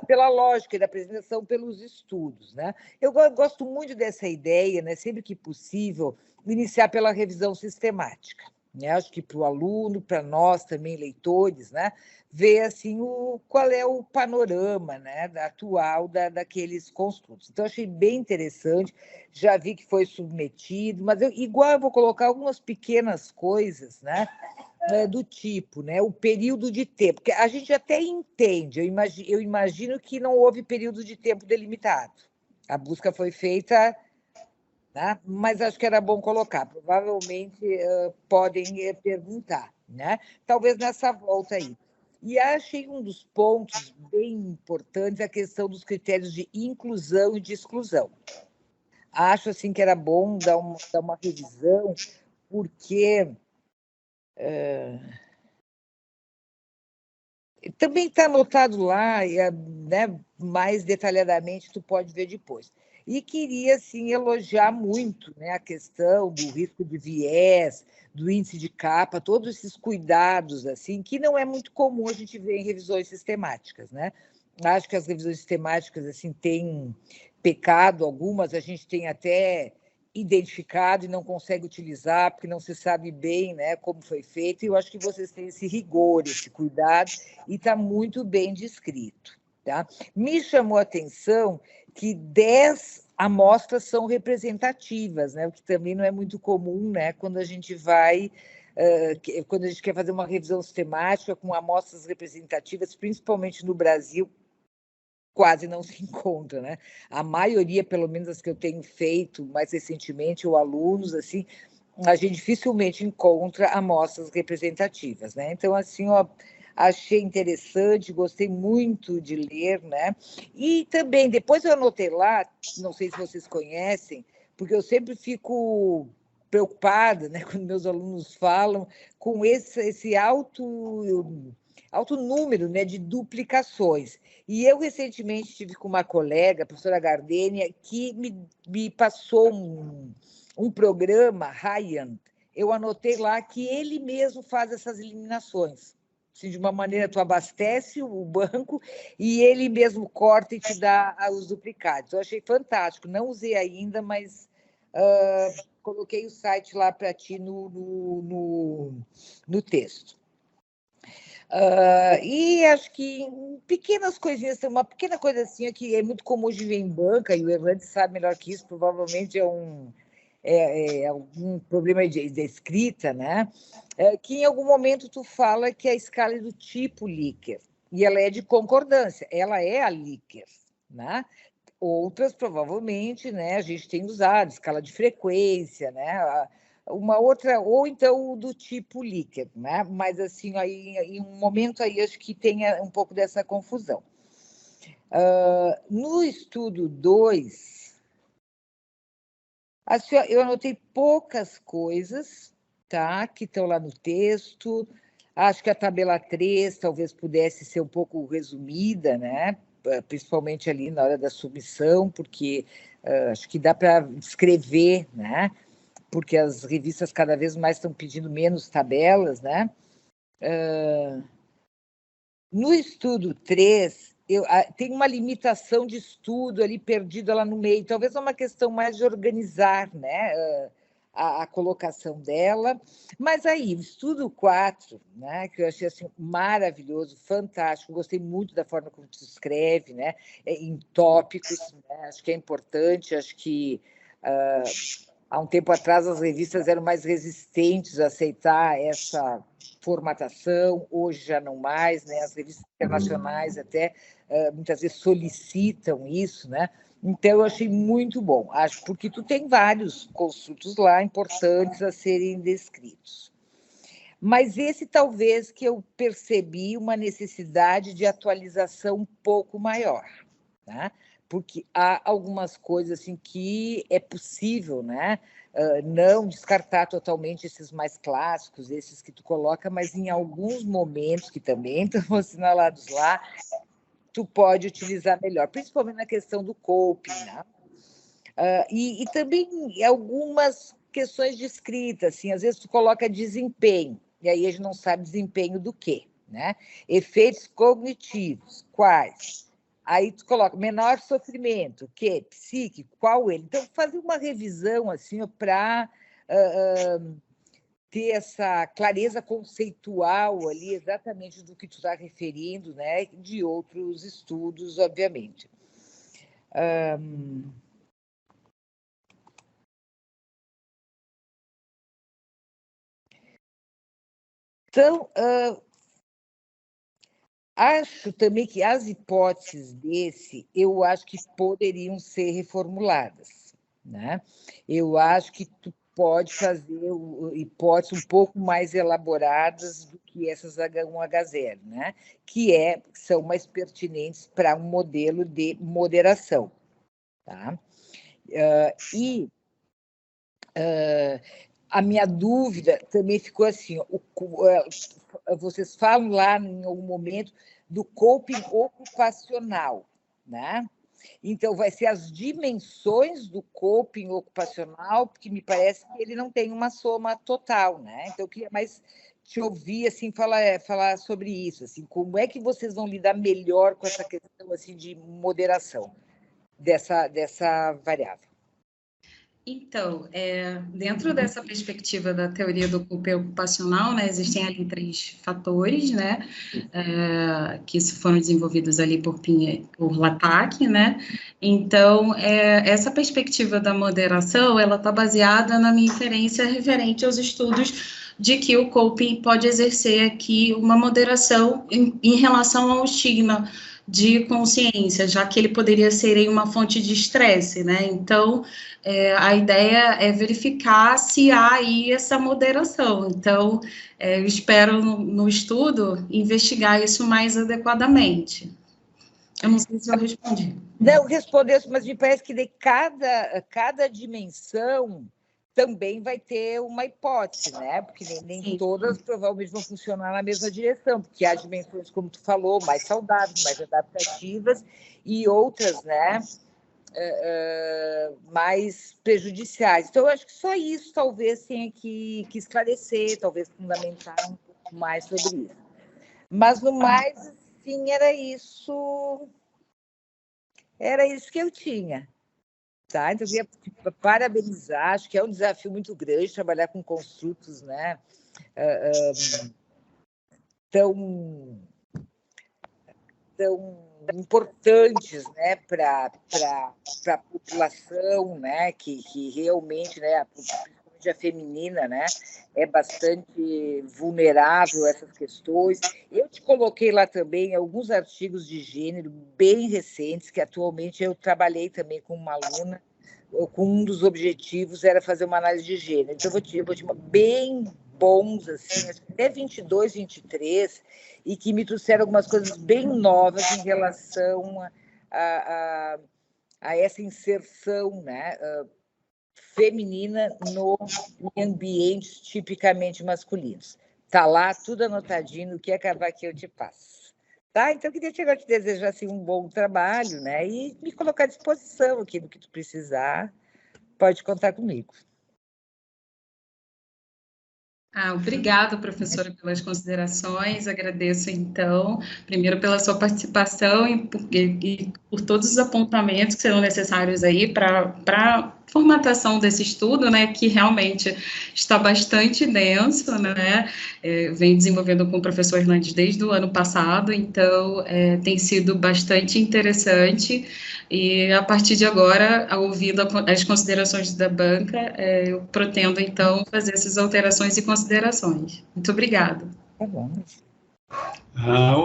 A: pela lógica da apresentação, pelos estudos, né? Eu gosto muito dessa ideia, né? Sempre que possível, iniciar pela revisão sistemática. Né? Acho que para o aluno, para nós também, leitores, né? Ver assim, qual é o panorama, né? Atual daqueles construtos. Então, achei bem interessante, já vi que foi submetido, mas igual eu vou colocar algumas pequenas coisas, né? Do tipo, né, o período de tempo, porque a gente até entende, eu imagino que não houve período de tempo delimitado. A busca foi feita, né, mas acho que era bom colocar. Provavelmente podem perguntar, né? Talvez nessa volta aí. E achei um dos pontos bem importantes a questão dos critérios de inclusão e de exclusão. Acho assim que era bom dar uma revisão, porque também está anotado lá, né, mais detalhadamente, tu pode ver depois. E queria, sim, elogiar muito, né, a questão do risco de viés, do índice de capa, todos esses cuidados, assim, que não é muito comum a gente ver em revisões sistemáticas, né? Acho que as revisões sistemáticas, assim, têm pecado, algumas a gente tem até identificado e não consegue utilizar, porque não se sabe bem, né, como foi feito, e eu acho que vocês têm esse rigor, esse cuidado, e está muito bem descrito. Tá? Me chamou a atenção que 10 amostras são representativas, né, o que também não é muito comum, né, quando a gente vai, quando a gente quer fazer uma revisão sistemática com amostras representativas, principalmente no Brasil, quase não se encontra, né? A maioria, pelo menos as que eu tenho feito mais recentemente, ou alunos, assim, a gente dificilmente encontra amostras representativas, né? Então, assim, ó, achei interessante, gostei muito de ler, né? E também, depois eu anotei lá, não sei se vocês conhecem, porque eu sempre fico preocupada, né, quando meus alunos falam, com esse alto número, né, de duplicações. E eu, recentemente, estive com uma colega, a professora Gardênia, que me passou um programa, Ryan, eu anotei lá que ele mesmo faz essas eliminações. Assim, de uma maneira, tu abastece o banco e ele mesmo corta e te dá os duplicados. Eu achei fantástico, não usei ainda, mas coloquei o site lá para ti no texto. E acho que pequenas coisinhas, uma pequena coisa assim que é muito comum de ver em banca, e o Evandro sabe melhor que isso, provavelmente é algum problema de escrita, né? Que em algum momento tu fala que a escala é do tipo Likert, e ela é de concordância, ela é a Likert, né? Outras, provavelmente, né, a gente tem usado, escala de frequência, né? Uma outra, ou então do tipo Likert, né? Mas, assim, aí, em um momento aí, acho que tem um pouco dessa confusão. No estudo 2, assim, eu anotei poucas coisas, tá? Que estão lá no texto. Acho que a tabela 3 talvez pudesse ser um pouco resumida, né? Principalmente ali na hora da submissão, porque acho que dá para descrever, né? Porque as revistas cada vez mais estão pedindo menos tabelas, né? No estudo 3, tem uma limitação de estudo ali perdida lá no meio, talvez é uma questão mais de organizar, né? A colocação dela, mas aí, o estudo 4, né, que eu achei assim, maravilhoso, fantástico, gostei muito da forma como se escreve, né, em tópicos, né, acho que é importante, acho que há um tempo atrás as revistas eram mais resistentes a aceitar essa formatação, hoje já não mais, né, as revistas internacionais até muitas vezes solicitam isso, né? Então, eu achei muito bom, acho, porque tu tem vários construtos lá importantes a serem descritos. Mas esse talvez que eu percebi uma necessidade de atualização um pouco maior, né? porque há algumas coisas assim que é possível, né? Não descartar totalmente esses mais clássicos, esses que tu coloca, mas em alguns momentos que também estão assinalados lá, tu pode utilizar melhor, principalmente na questão do coping, né? E também algumas questões de escrita, assim, às vezes tu coloca desempenho, e aí a gente não sabe desempenho do quê, né? Efeitos cognitivos, quais? Aí tu coloca menor sofrimento, o quê? Psíquico, qual ele? Então, fazer uma revisão, assim, para ter essa clareza conceitual ali, exatamente do que tu está referindo, né? De outros estudos, obviamente. Então, acho também que as hipóteses eu acho que poderiam ser reformuladas, né? Eu acho que tu pode fazer hipóteses um pouco mais elaboradas do que essas H1H0, né? Que são mais pertinentes para um modelo de moderação, tá? A minha dúvida também ficou assim, vocês falam lá em algum momento do coping ocupacional, né? Então, vai ser as dimensões do coping ocupacional, porque me parece que ele não tem uma soma total, né? Então, eu queria mais te ouvir, assim, falar sobre isso, assim, como é que vocês vão lidar melhor com essa questão, assim, de moderação dessa variável?
C: Então, dentro dessa perspectiva da teoria do coping ocupacional, né, existem ali 3 fatores, né, que foram desenvolvidos ali por Latac, né. Então, essa perspectiva da moderação, ela está baseada na minha inferência referente aos estudos de que o coping pode exercer aqui uma moderação em relação ao estigma de consciência, já que ele poderia ser uma fonte de estresse, né? Então, a ideia é verificar se há aí essa moderação. Então, eu espero no estudo investigar isso mais adequadamente. Eu não sei se eu respondi.
A: Não, respondeu, mas me parece que de cada dimensão também vai ter uma hipótese, né? Porque nem todas provavelmente vão funcionar na mesma direção, porque há dimensões, como tu falou, mais saudáveis, mais adaptativas, e outras, né? Mais prejudiciais. Então, eu acho que só isso talvez tenha que esclarecer, talvez fundamentar um pouco mais sobre isso. Mas, no mais, sim, era isso que eu tinha. Tá? Então, eu queria parabenizar, acho que é um desafio muito grande trabalhar com construtos, né? Tão importantes, né, para a população, né, que realmente, né, principalmente a feminina, né, é bastante vulnerável a essas questões. Eu te coloquei lá também alguns artigos de gênero bem recentes, que atualmente eu trabalhei também com uma aluna, com um dos objetivos era fazer uma análise de gênero. Então, eu vou te bem bons, assim, até 22, 23, e que me trouxeram algumas coisas bem novas em relação a essa inserção, né, feminina em ambientes tipicamente masculinos. Está lá, tudo anotadinho, o que acabar aqui eu te passo. Tá? Então, eu queria te desejar assim, um bom trabalho, né, e me colocar à disposição aqui no que tu precisar, pode contar comigo.
C: Obrigada, professora, pelas considerações. Agradeço, então, primeiro pela sua participação e por todos os apontamentos que serão necessários aí para formatação desse estudo, né, que realmente está bastante denso, né, venho desenvolvendo com o professor Hernandes desde o ano passado, então tem sido bastante interessante, e a partir de agora, ouvindo as considerações da banca, eu pretendo, então, fazer essas alterações e considerações. Muito obrigada.
A: Tá bom.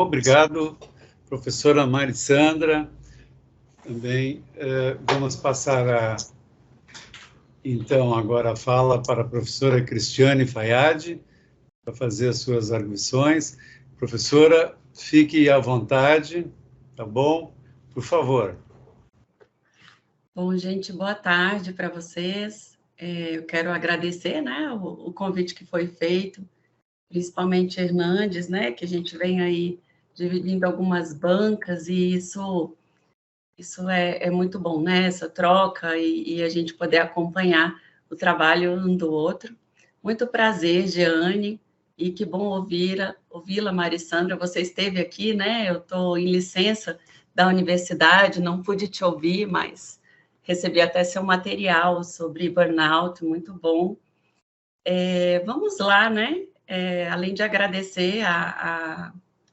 B: Obrigado, professora Marissandra. Também vamos passar então, agora a fala para a professora Cristiane Fayad, para fazer as suas arguições. Professora, fique à vontade, tá bom? Por favor.
D: Bom, gente, boa tarde para vocês. Eu quero agradecer, né, o convite que foi feito, principalmente Hernandes, né, que a gente vem aí dividindo algumas bancas e isso é muito bom, né, essa troca e a gente poder acompanhar o trabalho um do outro. Muito prazer, Jeane, e que bom ouvi-la, Marissandra. Você esteve aqui, né? Eu estou em licença da universidade, não pude te ouvir, mas recebi até seu material sobre burnout, muito bom. Vamos lá, né? Além de agradecer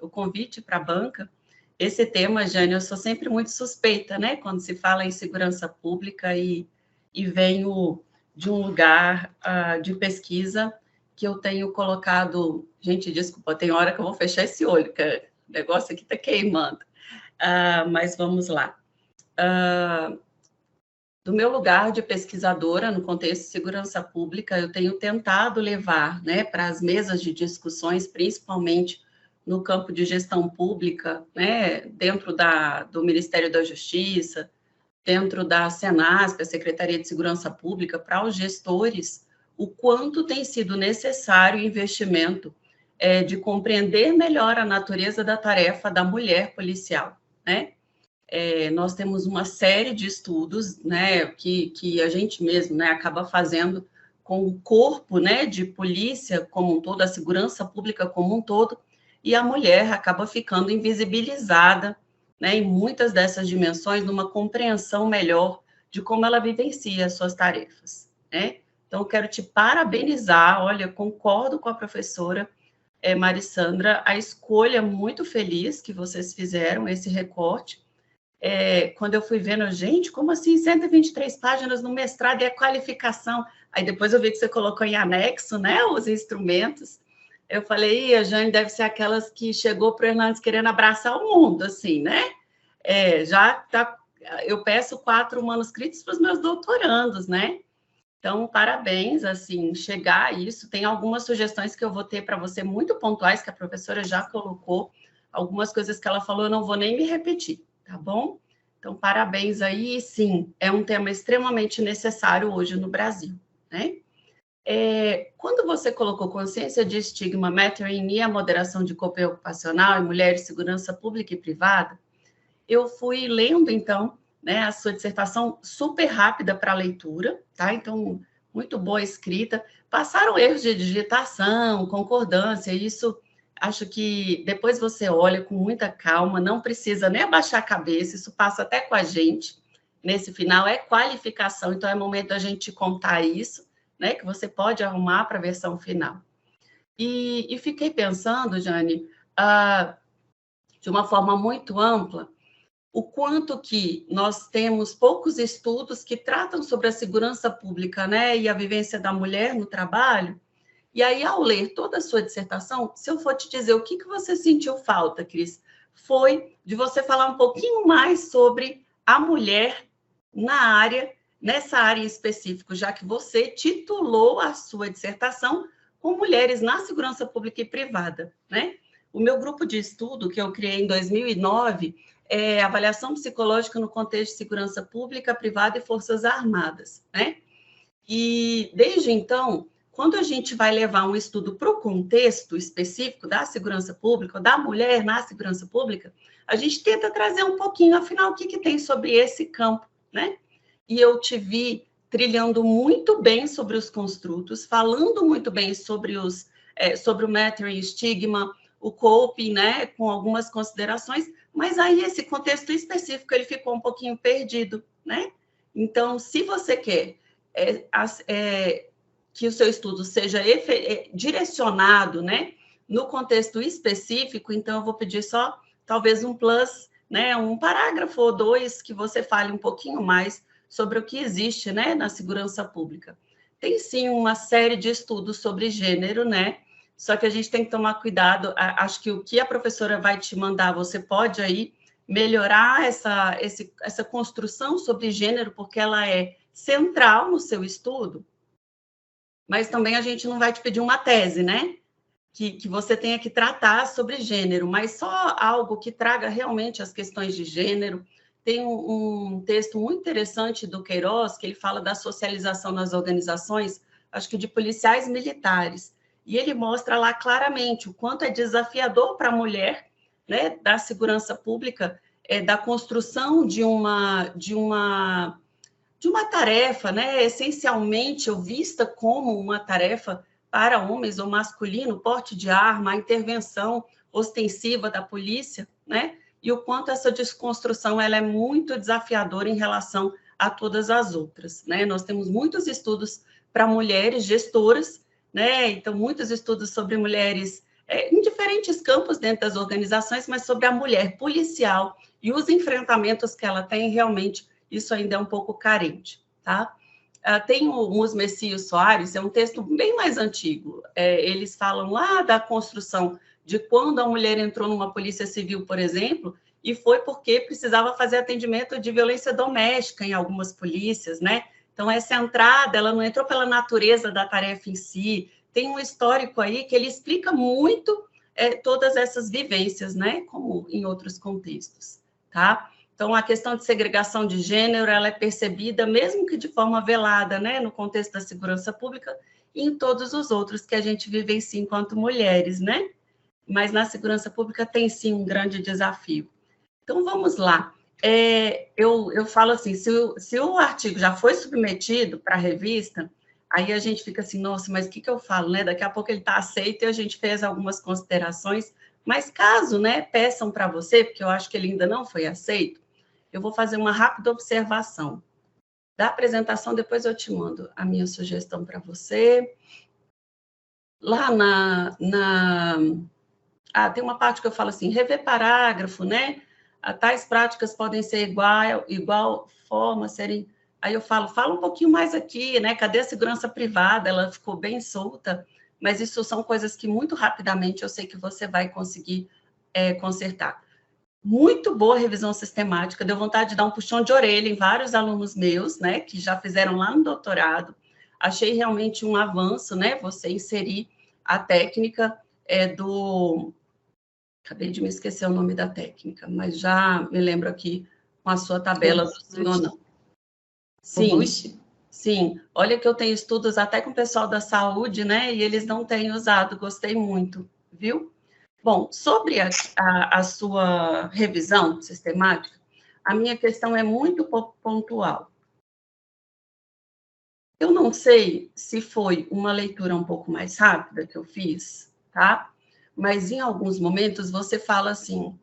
D: o convite para a banca, esse tema, Jane, eu sou sempre muito suspeita, né? Quando se fala em segurança pública e venho de um lugar de pesquisa que eu tenho colocado... Gente, desculpa, tem hora que eu vou fechar esse olho, que o negócio aqui está queimando. Mas vamos lá. Do meu lugar de pesquisadora no contexto de segurança pública, eu tenho tentado levar, né, para as mesas de discussões, principalmente no campo de gestão pública, né, dentro do Ministério da Justiça, dentro da Senasp, a Secretaria de Segurança Pública, para os gestores, o quanto tem sido necessário o investimento de compreender melhor a natureza da tarefa da mulher policial, né? Nós temos uma série de estudos, né, que a gente mesmo, né, acaba fazendo com o corpo, né, de polícia como um todo, a segurança pública como um todo, e a mulher acaba ficando invisibilizada, né, em muitas dessas dimensões, numa compreensão melhor de como ela vivencia as suas tarefas, né? Então, quero te parabenizar, olha, concordo com a professora Marissandra, a escolha muito feliz que vocês fizeram, esse recorte. Quando eu fui vendo, gente, como assim 123 páginas no mestrado e a qualificação? Aí depois eu vi que você colocou em anexo, né, os instrumentos. Eu falei, a Jane deve ser aquelas que chegou para o Hernandes querendo abraçar o mundo, assim, né? Já tá, eu peço 4 manuscritos para os meus doutorandos, né? Então, parabéns, assim, chegar a isso. Tem algumas sugestões que eu vou ter para você, muito pontuais, que a professora já colocou. Algumas coisas que ela falou, eu não vou nem me repetir, tá bom? Então, parabéns aí. E, sim, é um tema extremamente necessário hoje no Brasil, né? Quando você colocou consciência de estigma, mentoring e a moderação de coping ocupacional em mulheres, segurança pública e privada, eu fui lendo, então, né, a sua dissertação super rápida para a leitura, tá? Então, muito boa escrita. Passaram erros de digitação, concordância, isso acho que depois você olha com muita calma, não precisa nem abaixar a cabeça, isso passa até com a gente. Nesse final é qualificação, então é momento da gente contar isso, né, que você pode arrumar para a versão final. E fiquei pensando, Jane, de uma forma muito ampla, o quanto que nós temos poucos estudos que tratam sobre a segurança pública, né, e a vivência da mulher no trabalho. E aí, ao ler toda a sua dissertação, se eu for te dizer o que você sentiu falta, Cris, foi de você falar um pouquinho mais sobre a mulher nessa área em específico, já que você titulou a sua dissertação com mulheres na segurança pública e privada, né? O meu grupo de estudo, que eu criei em 2009, é avaliação psicológica no contexto de segurança pública, privada e forças armadas, né? E, desde então, quando a gente vai levar um estudo para o contexto específico da segurança pública, da mulher na segurança pública, a gente tenta trazer um pouquinho, afinal, o que tem sobre esse campo, né? E eu te vi trilhando muito bem sobre os construtos, falando muito bem sobre o mentoring, estigma, o coping, né, com algumas considerações, mas aí esse contexto específico ele ficou um pouquinho perdido, né? Então, se você quer que o seu estudo seja direcionado, né, no contexto específico, então eu vou pedir só talvez um plus, né, um parágrafo ou 2 que você fale um pouquinho mais sobre o que existe, né, na segurança pública. Tem sim uma série de estudos sobre gênero, né? Só que a gente tem que tomar cuidado. Acho que o que a professora vai te mandar, você pode aí melhorar essa construção sobre gênero, porque ela é central no seu estudo, mas também a gente não vai te pedir uma tese, né? Que você tenha que tratar sobre gênero, mas só algo que traga realmente as questões de gênero. tem um texto muito interessante do Queiroz, que ele fala da socialização nas organizações, acho que de policiais militares, e ele mostra lá claramente o quanto é desafiador para a mulher, né, da segurança pública, da construção de uma tarefa, né, essencialmente vista como uma tarefa para homens ou masculino, porte de arma, a intervenção ostensiva da polícia, né, e o quanto essa desconstrução ela é muito desafiadora em relação a todas as outras, né? Nós temos muitos estudos para mulheres gestoras, né? Então, muitos estudos sobre mulheres em diferentes campos dentro das organizações, mas sobre a mulher policial e os enfrentamentos que ela tem, realmente, isso ainda é um pouco carente, tá? Tem o Musmeci Soares, é um texto bem mais antigo. Eles falam lá da construção de quando a mulher entrou numa polícia civil, por exemplo, e foi porque precisava fazer atendimento de violência doméstica em algumas polícias, né? Então, essa entrada, ela não entrou pela natureza da tarefa em si, tem um histórico aí que ele explica muito todas essas vivências, né? Como em outros contextos, tá? Então, a questão de segregação de gênero, ela é percebida, mesmo que de forma velada, né? No contexto da segurança pública e em todos os outros que a gente vivencia enquanto mulheres, né? Mas na segurança pública tem, sim, um grande desafio. Então, vamos lá. Eu falo assim, se o artigo já foi submetido para a revista, aí a gente fica assim, nossa, mas o que eu falo, né? Daqui a pouco ele está aceito e a gente fez algumas considerações, mas caso, né, peçam para você, porque eu acho que ele ainda não foi aceito, eu vou fazer uma rápida observação. Da apresentação, depois eu te mando a minha sugestão para você. Lá tem uma parte que eu falo assim, rever parágrafo, né? Tais práticas podem ser igual forma, serem... Aí eu fala um pouquinho mais aqui, né? Cadê a segurança privada? Ela ficou bem solta, mas isso são coisas que muito rapidamente eu sei que você vai conseguir consertar. Muito boa revisão sistemática, deu vontade de dar um puxão de orelha em vários alunos meus, né? Que já fizeram lá no doutorado. Achei realmente um avanço, né? Você inserir a técnica Acabei de me esquecer o nome da técnica, mas já me lembro aqui com a sua tabela do sim ou não. Sim, sim. Olha que eu tenho estudos até com o pessoal da saúde, né? E eles não têm usado, gostei muito, viu? Bom, sobre a sua revisão sistemática, a minha questão é muito pontual. Eu não sei se foi uma leitura um pouco mais rápida que eu fiz, tá? Mas em alguns momentos você fala assim,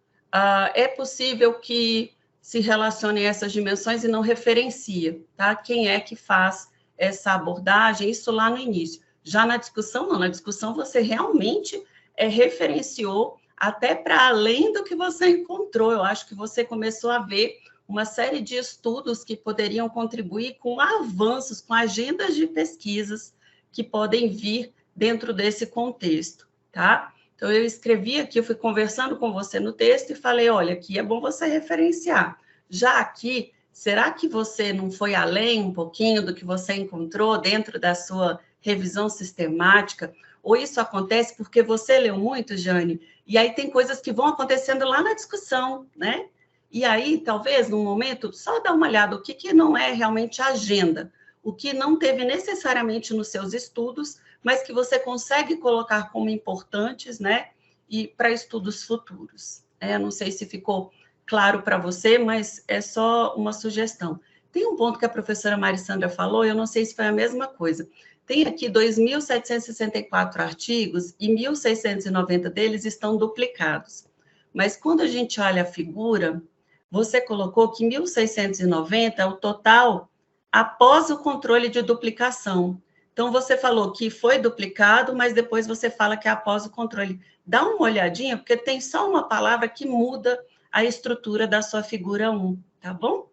D: é possível que se relacionem essas dimensões e não referencia, tá? Quem é que faz essa abordagem? Isso lá no início. Já na discussão, não. Na discussão você realmente referenciou até para além do que você encontrou. Eu acho que você começou a ver uma série de estudos que poderiam contribuir com avanços, com agendas de pesquisas que podem vir dentro desse contexto, tá? Então, eu escrevi aqui, eu fui conversando com você no texto e falei, olha, aqui é bom você referenciar. Já aqui, será que você não foi além um pouquinho do que você encontrou dentro da sua revisão sistemática? Ou isso acontece porque você leu muito, Jane? E aí tem coisas que vão acontecendo lá na discussão, né? E aí, talvez, num momento, só dar uma olhada o que não é realmente agenda, o que não teve necessariamente nos seus estudos, mas que você consegue colocar como importantes, né, e para estudos futuros. Não sei se ficou claro para você, mas é só uma sugestão. Tem um ponto que a professora Marissandra falou, eu não sei se foi a mesma coisa. Tem aqui 2.764 artigos e 1.690 deles estão duplicados. Mas quando a gente olha a figura, você colocou que 1.690 é o total após o controle de duplicação. Então, você falou que foi duplicado, mas depois você fala que é após o controle. Dá uma olhadinha, porque tem só uma palavra que muda a estrutura da sua figura 1, tá bom?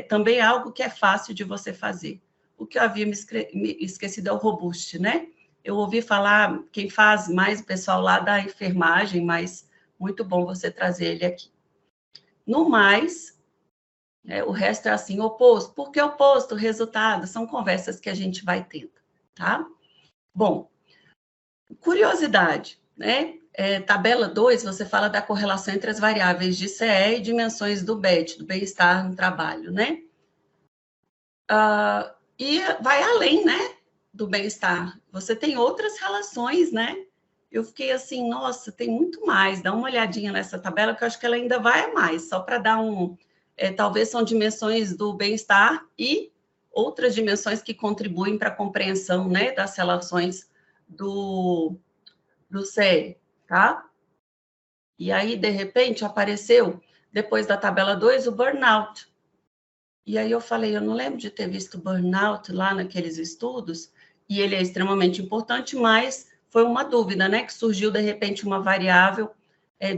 D: Também é algo que é fácil de você fazer. O que eu havia me esquecido é o robuste, né? Eu ouvi falar, quem faz mais, o pessoal lá da enfermagem, mas muito bom você trazer ele aqui. No mais, o resto é assim, oposto. Por que oposto? Resultado, são conversas que a gente vai tendo, tá? Bom, curiosidade. né? Tabela 2, você fala da correlação entre as variáveis de CE e dimensões do BET, do bem-estar no trabalho, né? E vai além, né, do bem-estar. Você tem outras relações, né? Eu fiquei assim, nossa, tem muito mais. Dá uma olhadinha nessa tabela, que eu acho que ela ainda vai a mais, só para dar talvez são dimensões do bem-estar e outras dimensões que contribuem para a compreensão, né, das relações do CE, tá? E aí, de repente, apareceu, depois da tabela 2, o burnout. E aí eu falei, eu não lembro de ter visto burnout lá naqueles estudos, e ele é extremamente importante, mas foi uma dúvida, né, que surgiu, de repente, uma variável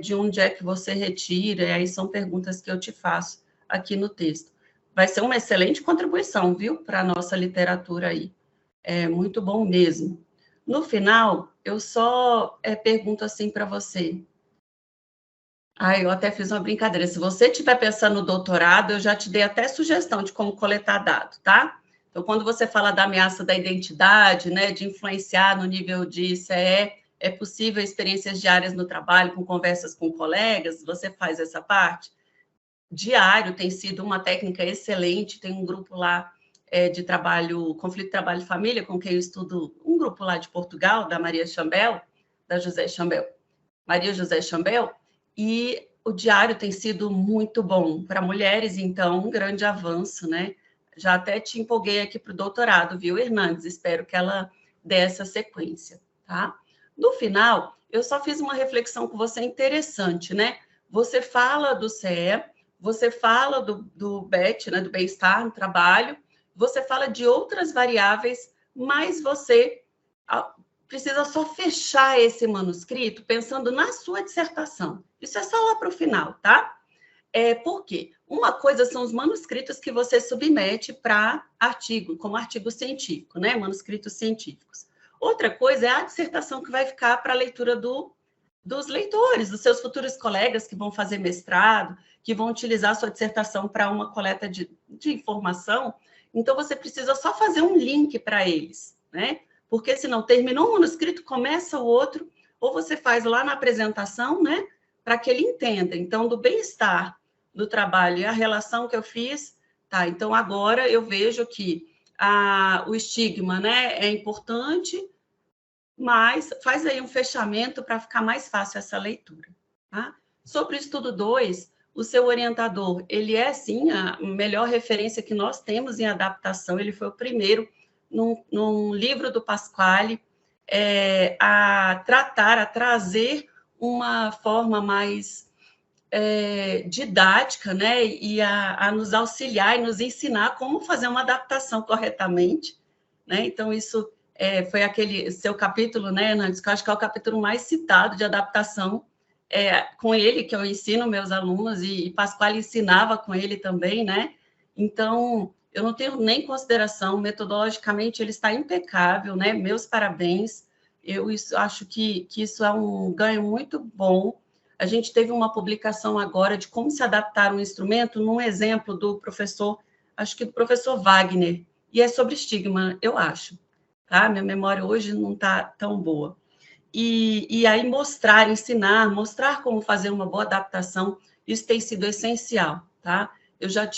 D: de onde é que você retira, e aí são perguntas que eu te faço aqui no texto. Vai ser uma excelente contribuição, viu, para a nossa literatura aí. É muito bom mesmo. No final, eu só pergunto assim para você. Eu até fiz uma brincadeira. Se você estiver pensando no doutorado, eu já te dei até sugestão de como coletar dado, tá? Então, quando você fala da ameaça da identidade, né, de influenciar no nível de CE, é possível experiências diárias no trabalho, com conversas com colegas, você faz essa parte? Diário tem sido uma técnica excelente, tem um grupo lá de trabalho, conflito trabalho e família, com quem eu estudo, um grupo lá de Portugal, da Maria Chambel, Maria José Chambel, e o diário tem sido muito bom para mulheres, então, um grande avanço, né? Já até te empolguei aqui para o doutorado, viu, Hernandes? Espero que ela dê essa sequência, tá? No final, eu só fiz uma reflexão com você interessante, né? Você fala do CE, você fala do BET, né, do bem-estar no trabalho, você fala de outras variáveis, mas você precisa só fechar esse manuscrito pensando na sua dissertação. Isso é só lá para o final, tá? Por quê? Uma coisa são os manuscritos que você submete para artigo, como artigo científico, né? Manuscritos científicos. Outra coisa é a dissertação que vai ficar para a leitura dos leitores, dos seus futuros colegas que vão fazer mestrado, que vão utilizar a sua dissertação para uma coleta de informação. Então, você precisa só fazer um link para eles, né? Porque senão terminou um manuscrito, começa o outro, ou você faz lá na apresentação, né? Para que ele entenda. Então, do bem-estar do trabalho e a relação que eu fiz, tá? Então, agora eu vejo que o estigma, né, é importante, mas faz aí um fechamento para ficar mais fácil essa leitura, tá? Sobre o estudo 2, o seu orientador, ele é, sim, a melhor referência que nós temos em adaptação, ele foi o primeiro, num livro do Pasquale, a trazer uma forma mais didática, né, e a nos auxiliar e nos ensinar como fazer uma adaptação corretamente, né? Então, isso foi aquele seu capítulo, né, Hernandes, que eu acho que é o capítulo mais citado de adaptação, com ele, que eu ensino meus alunos, e Pasquale ensinava com ele também, né? Então, eu não tenho nem consideração, metodologicamente ele está impecável, né? Meus parabéns, eu acho que isso é um ganho muito bom. A gente teve uma publicação agora de como se adaptar um instrumento num exemplo do professor, acho que do professor Wagner, e é sobre estigma, eu acho, tá? Minha memória hoje não está tão boa. E aí mostrar como fazer uma boa adaptação, isso tem sido essencial, tá? Eu já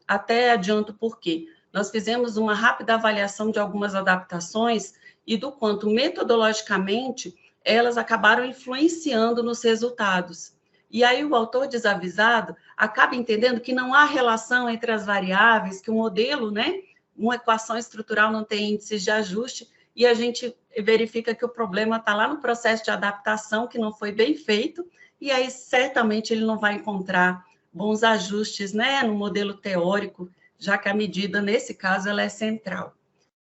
D: até adianto por quê. Nós fizemos uma rápida avaliação de algumas adaptações e do quanto metodologicamente elas acabaram influenciando nos resultados. E aí o autor desavisado acaba entendendo que não há relação entre as variáveis, que o modelo, né, uma equação estrutural não tem índices de ajuste, e a gente verifica que o problema está lá no processo de adaptação, que não foi bem feito, e aí certamente ele não vai encontrar bons ajustes, né, no modelo teórico, já que a medida, nesse caso, ela é central.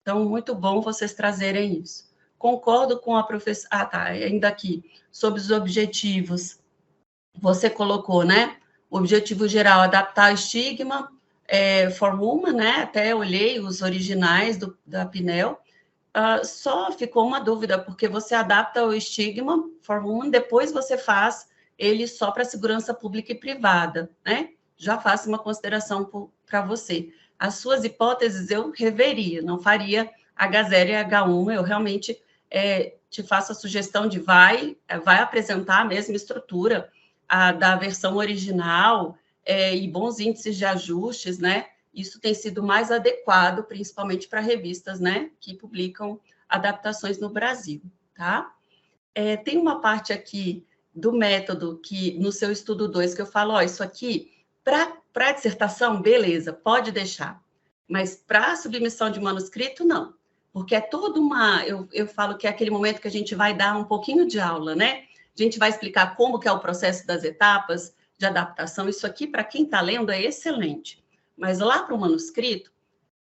D: Então, muito bom vocês trazerem isso. Concordo com a professora... ainda aqui, sobre os objetivos. Você colocou, né, o objetivo geral, adaptar o estigma, for woman, né, até olhei os originais da Pinel, só ficou uma dúvida, porque você adapta o estigma for woman, depois você faz ele só para segurança pública e privada, né? Já faço uma consideração para você. As suas hipóteses eu reveria, não faria H0 e H1, eu realmente te faço a sugestão de vai apresentar a mesma estrutura da versão original e bons índices de ajustes, né? Isso tem sido mais adequado, principalmente para revistas, né, que publicam adaptações no Brasil, tá? Tem uma parte aqui do método que, no seu estudo 2, que eu falo, isso aqui, para dissertação, beleza, pode deixar. Mas para submissão de manuscrito, não. Porque é toda eu falo que é aquele momento que a gente vai dar um pouquinho de aula, né? A gente vai explicar como que é o processo das etapas de adaptação. Isso aqui, para quem está lendo, é excelente. Mas lá para o manuscrito,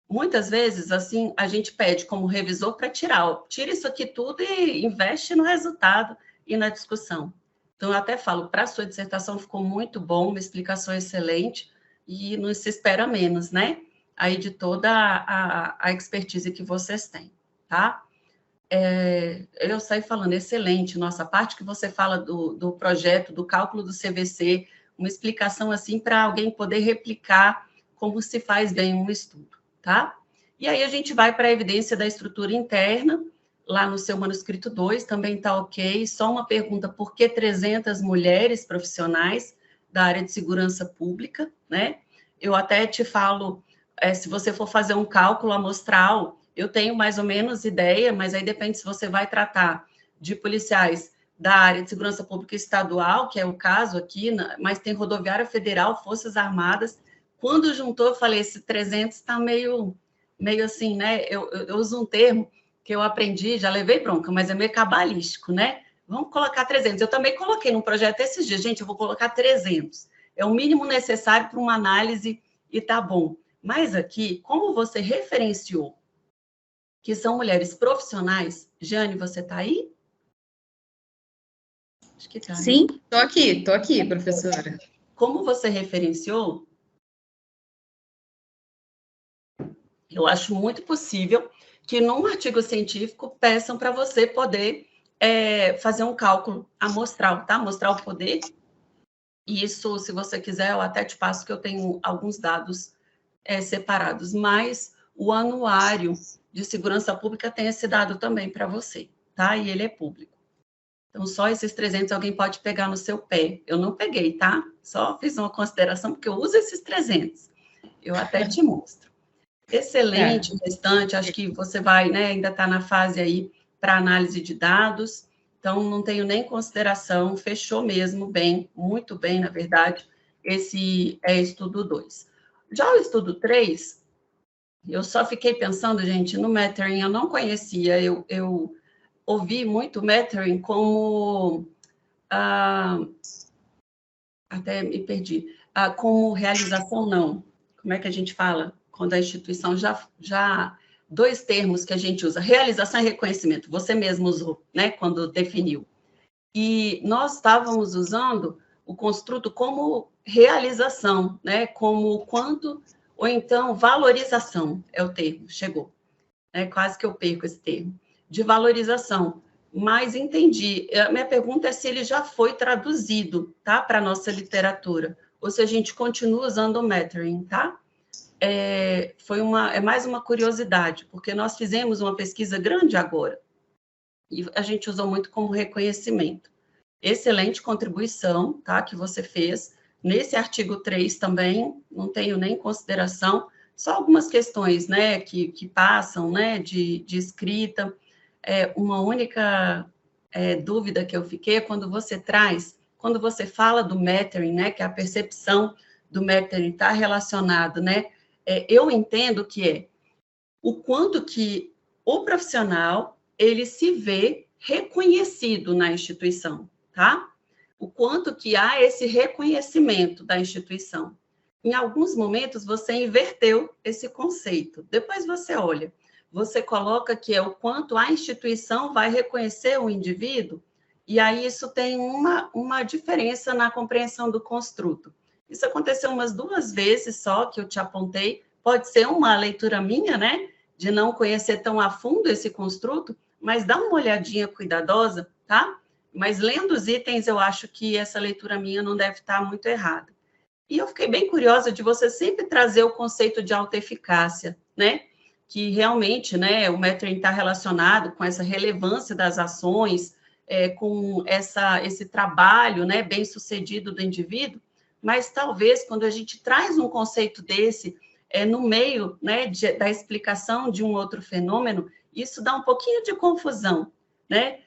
D: muitas vezes, assim, a gente pede como revisor para tira isso aqui tudo e investe no resultado e na discussão. Então, eu até falo, para a sua dissertação ficou muito bom, uma explicação excelente, e não se espera menos, né? Aí de toda a expertise que vocês têm, tá? Eu saí falando, excelente, nossa, a parte que você fala do projeto, do cálculo do CVC, uma explicação assim para alguém poder replicar como se faz bem um estudo, tá? E aí a gente vai para a evidência da estrutura interna, lá no seu manuscrito 2, também está ok, só uma pergunta, por que 300 mulheres profissionais da área de segurança pública, né? Eu até te falo, se você for fazer um cálculo amostral, eu tenho mais ou menos ideia, mas aí depende se você vai tratar de policiais da área de segurança pública estadual, que é o caso aqui, mas tem rodoviária federal, Forças Armadas. Quando juntou, eu falei, esse 300 está meio assim, né? Eu uso um termo que eu aprendi, já levei bronca, mas é meio cabalístico, né? Vamos colocar 300. Eu também coloquei num projeto esses dias, gente, eu vou colocar 300. É o mínimo necessário para uma análise e tá bom. Mas aqui, como você referenciou que são mulheres profissionais, Jane, você está aí? Acho que tá.
E: Sim, tô aqui, professora.
D: Como você referenciou, eu acho muito possível que num artigo científico peçam para você poder fazer um cálculo amostral, tá? Mostrar o poder. E isso, se você quiser, eu até te passo que eu tenho alguns dados separados, mas o anuário de segurança pública tem esse dado também para você, tá? E ele é público. Então, só esses 300 alguém pode pegar no seu pé. Eu não peguei, tá? Só fiz uma consideração, porque eu uso esses 300. Eu até te mostro. Excelente, o restante, acho que você vai, né, ainda está na fase aí para análise de dados, então não tenho nem consideração, fechou mesmo bem, muito bem, na verdade, esse estudo 2. Já o estudo 3, eu só fiquei pensando, gente, no Metering, eu não conhecia, eu ouvi muito Metering como, até me perdi, como realização não, como é que a gente fala? Quando a instituição já 2 termos que a gente usa, realização e reconhecimento, você mesmo usou, né, quando definiu. E nós estávamos usando o construto como realização, né, como quanto, ou então valorização, é o termo, chegou. Quase que eu perco esse termo, de valorização. Mas entendi, a minha pergunta é se ele já foi traduzido, tá, para a nossa literatura, ou se a gente continua usando o Metering, tá? É mais uma curiosidade, porque nós fizemos uma pesquisa grande agora, e a gente usou muito como reconhecimento. Excelente contribuição, tá, que você fez. Nesse artigo 3 também, não tenho nem consideração, só algumas questões, né, que passam, né, de escrita. Uma única dúvida que eu fiquei é quando você fala do Metering, né, que a percepção do Metering está relacionado, né, eu entendo que o quanto que o profissional, ele se vê reconhecido na instituição, tá? O quanto que há esse reconhecimento da instituição. Em alguns momentos, você inverteu esse conceito. Depois você olha, você coloca que é o quanto a instituição vai reconhecer o indivíduo, e aí isso tem uma diferença na compreensão do construto. Isso aconteceu umas 2 vezes só, que eu te apontei. Pode ser uma leitura minha, né? De não conhecer tão a fundo esse construto, mas dá uma olhadinha cuidadosa, tá? Mas lendo os itens, eu acho que essa leitura minha não deve estar muito errada. E eu fiquei bem curiosa de você sempre trazer o conceito de autoeficácia, né? que realmente, né, o metering está relacionado com essa relevância das ações, com esse trabalho, né, bem sucedido do indivíduo, mas talvez quando a gente traz um conceito desse no meio, né, da explicação de um outro fenômeno, isso dá um pouquinho de confusão, né?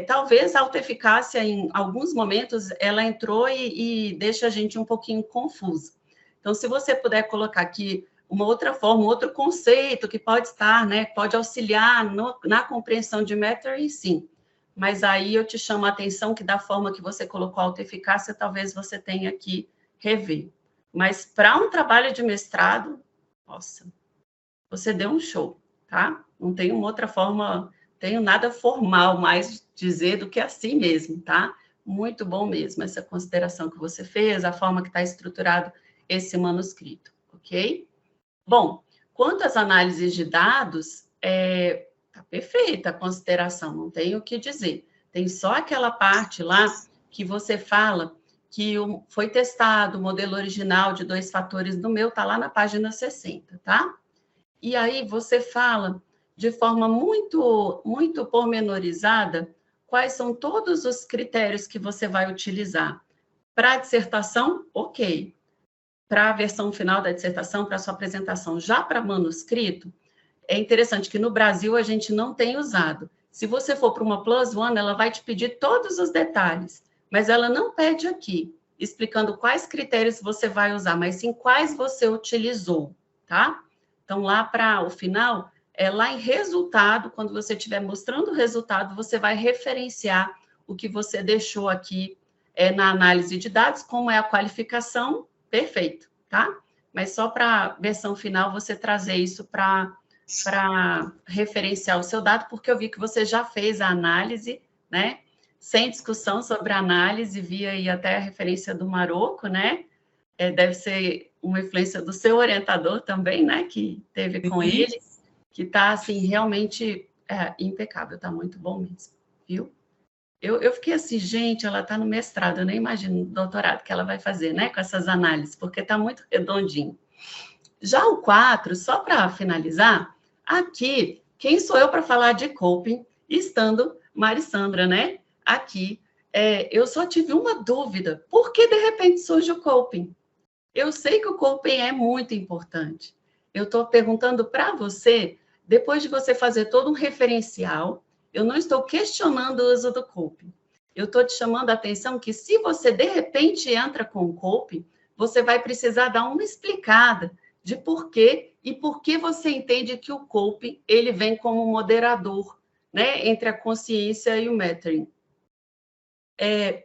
D: Talvez a autoeficácia, em alguns momentos, ela entrou e deixa a gente um pouquinho confuso. Então, se você puder colocar aqui uma outra forma, um outro conceito que pode estar, né, pode auxiliar na compreensão de metering, sim. Mas aí eu te chamo a atenção que da forma que você colocou a autoeficácia, talvez você tenha que rever. Mas para um trabalho de mestrado, nossa, você deu um show, tá? Não tem uma outra forma, tenho nada formal mais dizer do que assim mesmo, tá? Muito bom mesmo essa consideração que você fez, a forma que está estruturado esse manuscrito, ok? Bom, quanto às análises de dados, tá perfeita a consideração, não tenho o que dizer. Tem só aquela parte lá que você fala que foi testado o modelo original de 2 fatores no meu, tá lá na página 60, tá? E aí você fala de forma muito, muito pormenorizada quais são todos os critérios que você vai utilizar. Para a dissertação, ok. Para a versão final da dissertação, para a sua apresentação, já para manuscrito, é interessante que no Brasil a gente não tem usado. Se você for para uma Plus One, ela vai te pedir todos os detalhes, mas ela não pede aqui, explicando quais critérios você vai usar, mas sim quais você utilizou, tá? Então, lá para o final, lá em resultado, quando você estiver mostrando o resultado, você vai referenciar o que você deixou aqui na análise de dados, como é a qualificação, perfeito, tá? Mas só para a versão final, você trazer isso para referenciar o seu dado, porque eu vi que você já fez a análise, né? Sem discussão sobre a análise, vi aí até a referência do Marocco, né? Deve ser uma influência do seu orientador também, né? Que teve com ele, que está, assim, realmente impecável, está muito bom mesmo, viu? Eu fiquei assim, gente, ela está no mestrado, eu nem imagino o doutorado que ela vai fazer, né? Com essas análises, porque está muito redondinho. Já o 4, só para finalizar, aqui, quem sou eu para falar de coping, estando Marissandra, né? Aqui, eu só tive uma dúvida. Por que, de repente, surge o coping? Eu sei que o coping é muito importante. Eu estou perguntando para você, depois de você fazer todo um referencial, eu não estou questionando o uso do coping. Eu estou te chamando a atenção que se você, de repente, entra com o coping, você vai precisar dar uma explicada de por quê e por que você entende que o coping ele vem como moderador, né, entre a consciência e o metering.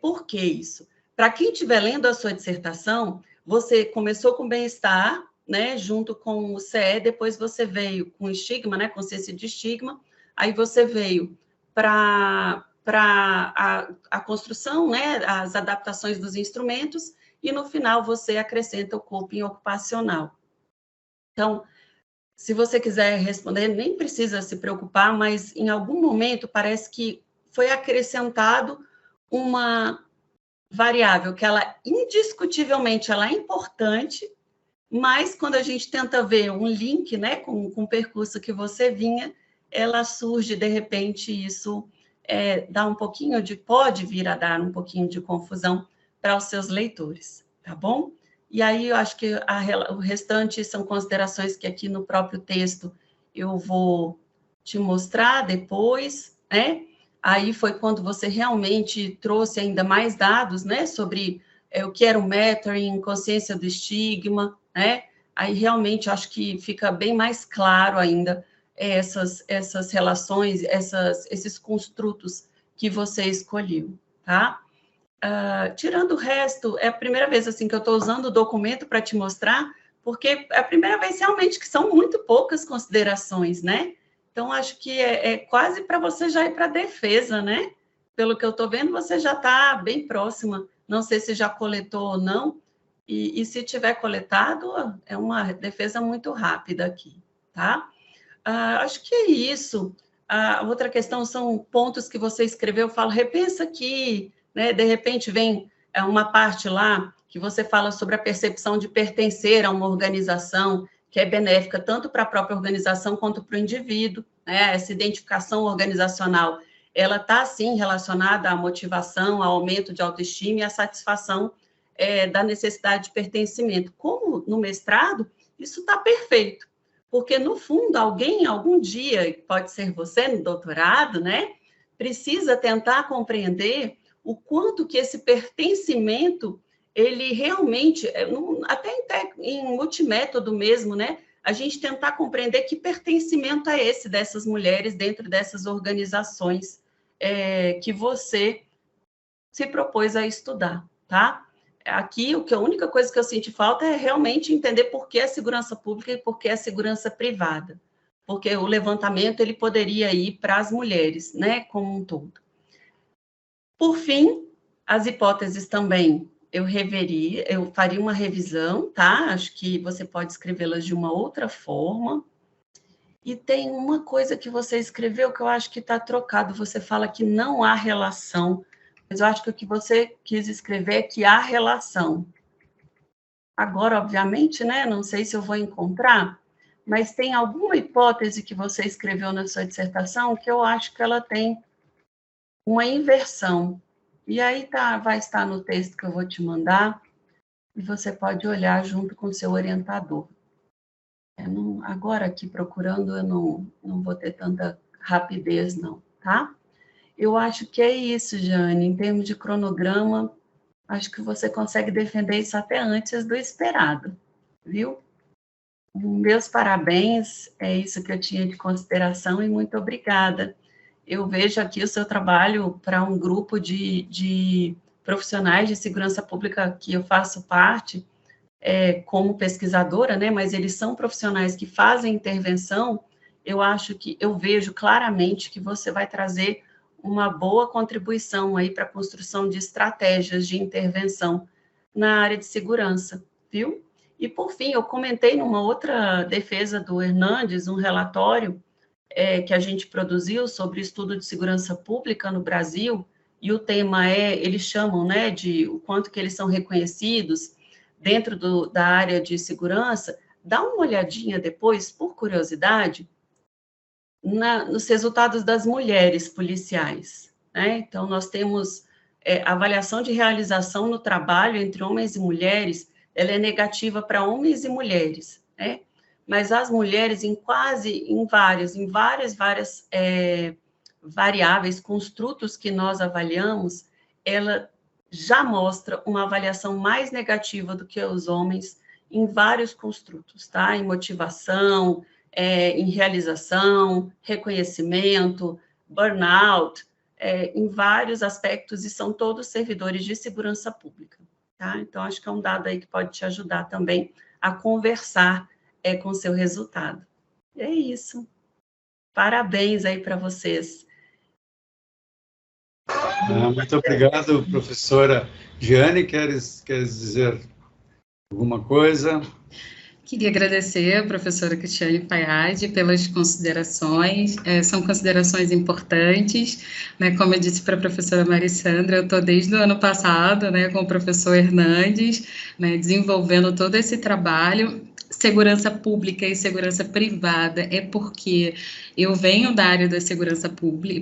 D: Por que isso? Para quem estiver lendo a sua dissertação, você começou com bem-estar, né, junto com o CE, depois você veio com estigma, né, consciência de estigma, aí você veio para a construção, né, as adaptações dos instrumentos, e no final você acrescenta o coping ocupacional. Então, se você quiser responder, nem precisa se preocupar, mas em algum momento parece que foi acrescentado uma variável que ela, indiscutivelmente, ela é importante, mas quando a gente tenta ver um link, né, com o percurso que você vinha, ela surge, de repente, isso dá um pouquinho pode vir a dar um pouquinho de confusão para os seus leitores, tá bom? E aí eu acho que o restante são considerações que aqui no próprio texto eu vou te mostrar depois, né? Aí foi quando você realmente trouxe ainda mais dados, né, sobre o que era o metering, consciência do estigma, né? Aí realmente acho que fica bem mais claro ainda essas relações, esses construtos que você escolheu, tá? Tirando o resto, é a primeira vez assim que eu estou usando o documento para te mostrar, porque é a primeira vez realmente que são muito poucas considerações, né? Então, acho que é quase para você já ir para a defesa, né? Pelo que eu estou vendo, você já está bem próxima. Não sei se já coletou ou não. E se tiver coletado, é uma defesa muito rápida aqui, tá? Acho que é isso. Outra questão são pontos que você escreveu. Eu falo, repensa aqui, né? De repente vem uma parte lá que você fala sobre a percepção de pertencer a uma organização, que é benéfica tanto para a própria organização quanto para o indivíduo, né? Essa identificação organizacional, ela está, sim, relacionada à motivação, ao aumento de autoestima e à satisfação da necessidade de pertencimento. Como no mestrado, isso está perfeito, porque, no fundo, alguém, algum dia, pode ser você no doutorado, né, precisa tentar compreender o quanto que esse pertencimento, ele realmente, até em multimétodo mesmo, né, a gente tentar compreender que pertencimento é esse dessas mulheres dentro dessas organizações que você se propôs a estudar, tá? Aqui, a única coisa que eu senti falta é realmente entender por que a segurança pública e por que a segurança privada, porque o levantamento ele poderia ir para as mulheres, né, como um todo. Por fim, as hipóteses também eu faria uma revisão, tá? Acho que você pode escrevê-las de uma outra forma. E tem uma coisa que você escreveu que eu acho que está trocado. Você fala que não há relação, mas eu acho que o que você quis escrever é que há relação. Agora, obviamente, né? Não sei se eu vou encontrar, mas tem alguma hipótese que você escreveu na sua dissertação que eu acho que ela tem uma inversão. E aí vai estar no texto que eu vou te mandar, e você pode olhar junto com o seu orientador. Agora, aqui procurando, eu não vou ter tanta rapidez, não, tá? Eu acho que é isso, Jane. Em termos de cronograma, acho que você consegue defender isso até antes do esperado, viu? Meus parabéns, é isso que eu tinha de consideração e muito obrigada. Eu vejo aqui o seu trabalho para um grupo de profissionais de segurança pública que eu faço parte, como pesquisadora, né, mas eles são profissionais que fazem intervenção. Eu vejo claramente que você vai trazer uma boa contribuição aí para a construção de estratégias de intervenção na área de segurança, viu? E, por fim, eu comentei numa outra defesa do Hernandes, um relatório que a gente produziu sobre estudo de segurança pública no Brasil, e o tema eles chamam, né, de o quanto que eles são reconhecidos dentro da área de segurança. Dá uma olhadinha depois, por curiosidade, nos resultados das mulheres policiais, né? Então, nós temos avaliação de realização no trabalho entre homens e mulheres, ela é negativa para homens e mulheres, né? Mas as mulheres, em várias variáveis, construtos que nós avaliamos, ela já mostra uma avaliação mais negativa do que os homens em vários construtos, tá? Em motivação, em realização, reconhecimento, burnout, em vários aspectos, e são todos servidores de segurança pública, tá? Então, acho que é um dado aí que pode te ajudar também a conversar com o seu resultado. É isso. Parabéns aí para vocês.
B: Muito obrigado, professora Giane. Queres dizer alguma coisa?
E: Queria agradecer a professora Cristiane Paiade pelas considerações, são considerações importantes, né? Como eu disse para a professora Marissandra, eu estou desde o ano passado, né, com o professor Hernandes, né, desenvolvendo todo esse trabalho. Segurança pública e segurança privada é porque eu venho da área da segurança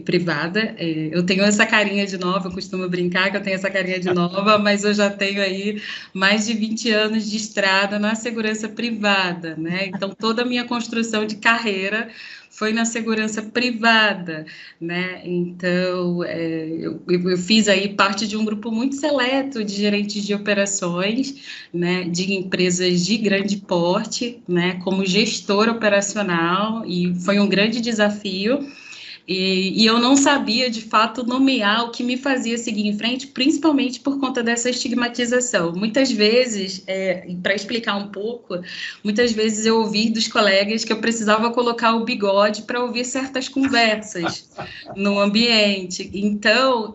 E: privada, eu tenho essa carinha de nova, eu costumo brincar que eu tenho essa carinha de nova, mas eu já tenho aí mais de 20 anos de estrada na segurança privada, né? Então, toda a minha construção de carreira foi na segurança privada, né? Então, eu fiz aí parte de um grupo muito seleto de gerentes de operações, né, de empresas de grande porte, né, como gestor operacional, e foi um grande desafio. E eu não sabia, de fato, nomear o que me fazia seguir em frente, principalmente por conta dessa estigmatização. Muitas vezes, para explicar um pouco, muitas vezes eu ouvi dos colegas que eu precisava colocar o bigode para ouvir certas conversas no ambiente. Então,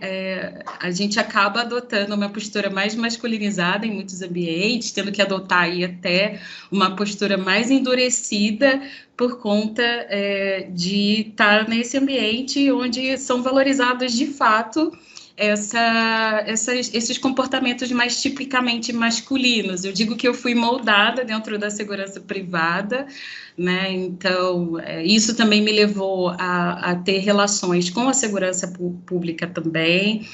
E: a gente acaba adotando uma postura mais masculinizada em muitos ambientes, tendo que adotar aí até uma postura mais endurecida, por conta de estar nesse ambiente onde são valorizados, de fato, esses comportamentos mais tipicamente masculinos. Eu digo que eu fui moldada dentro da segurança privada, né? Então, isso também me levou a ter relações com a segurança pública também.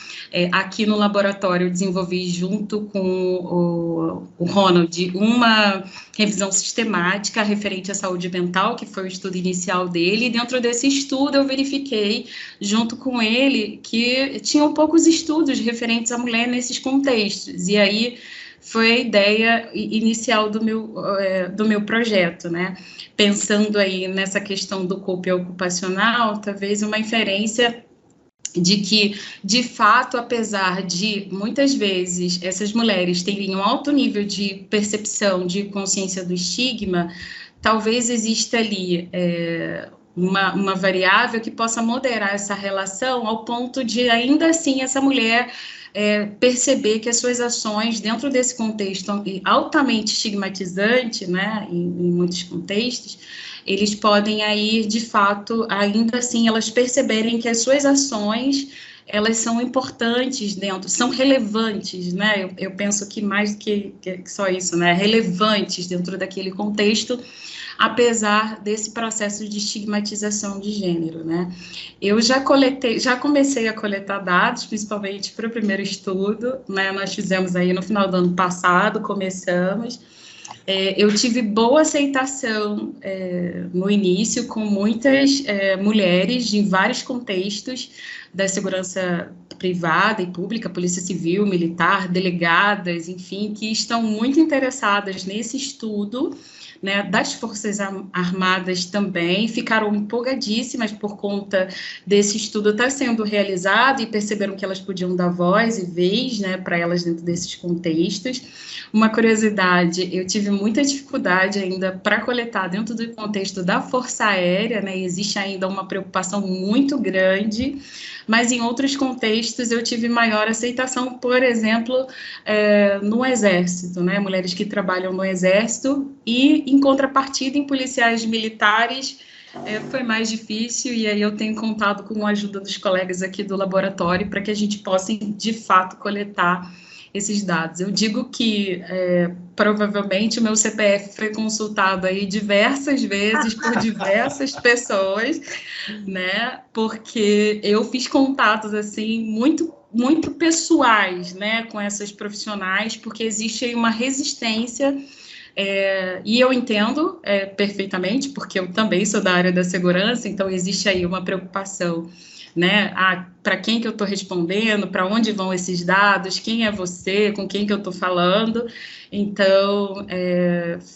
E: Aqui no laboratório, eu desenvolvi junto com o Ronald uma revisão sistemática referente à saúde mental, que foi o estudo inicial dele, e dentro desse estudo eu verifiquei, junto com ele, que tinham poucos estudos referentes à mulher nesses contextos, e aí foi a ideia inicial do meu projeto, né? Pensando aí nessa questão do coping ocupacional, talvez uma inferência de que, de fato, apesar de, muitas vezes, essas mulheres terem um alto nível de percepção, de consciência do estigma, talvez exista ali uma variável que possa moderar essa relação ao ponto de, ainda assim, essa mulher perceber que as suas ações, dentro desse contexto altamente estigmatizante, né, em muitos contextos, eles podem aí, de fato, ainda assim, elas perceberem que as suas ações, elas são importantes são relevantes, né? Eu penso que mais do que só isso, né? Relevantes dentro daquele contexto, apesar desse processo de estigmatização de gênero, né? Eu já comecei a coletar dados, principalmente para o primeiro estudo, né? Nós fizemos aí no final do ano passado, começamos. Eu tive boa aceitação no início, com muitas mulheres em vários contextos da segurança privada e pública, polícia civil, militar, delegadas, enfim, que estão muito interessadas nesse estudo, né, das Forças Armadas também, ficaram empolgadíssimas por conta desse estudo estar sendo realizado e perceberam que elas podiam dar voz e vez, né, para elas dentro desses contextos. Uma curiosidade, eu tive muita dificuldade ainda para coletar dentro do contexto da Força Aérea, né, existe ainda uma preocupação muito grande, mas em outros contextos eu tive maior aceitação, por exemplo, no Exército, né, mulheres que trabalham no Exército, e em contrapartida em policiais militares foi mais difícil, e aí eu tenho contado com a ajuda dos colegas aqui do laboratório para que a gente possa, de fato, coletar esses dados. Eu digo que provavelmente o meu CPF foi consultado aí diversas vezes por diversas pessoas, né? Porque eu fiz contatos assim muito pessoais, né, com essas profissionais, porque existe aí uma resistência. E eu entendo perfeitamente, porque eu também sou da área da segurança, então existe aí uma preocupação, né? Para quem que eu estou respondendo, para onde vão esses dados, quem é você, com quem que eu estou falando. Então,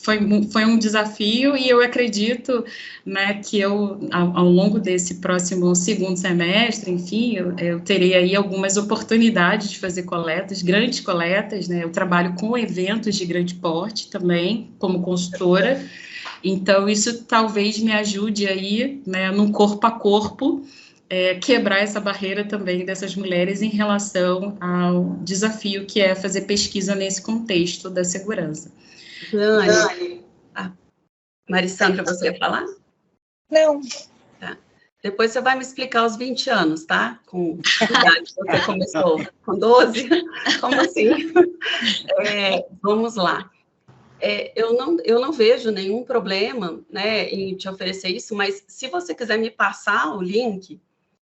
E: foi um desafio, e eu acredito, né, que eu, ao longo desse próximo segundo semestre, enfim, eu terei aí algumas oportunidades de fazer coletas, grandes coletas, né? Eu trabalho com eventos de grande porte também, como consultora, então isso talvez me ajude aí, né, num corpo a corpo, quebrar essa barreira também dessas mulheres em relação ao desafio que é fazer pesquisa nesse contexto da segurança.
D: Dani, Marissandra, você ia falar?
A: Não.
D: Tá. Depois você vai me explicar os 20 anos, tá? Com idade, você começou com 12? Como assim? Vamos lá. Eu não vejo nenhum problema, né, em te oferecer isso, mas se você quiser me passar o link,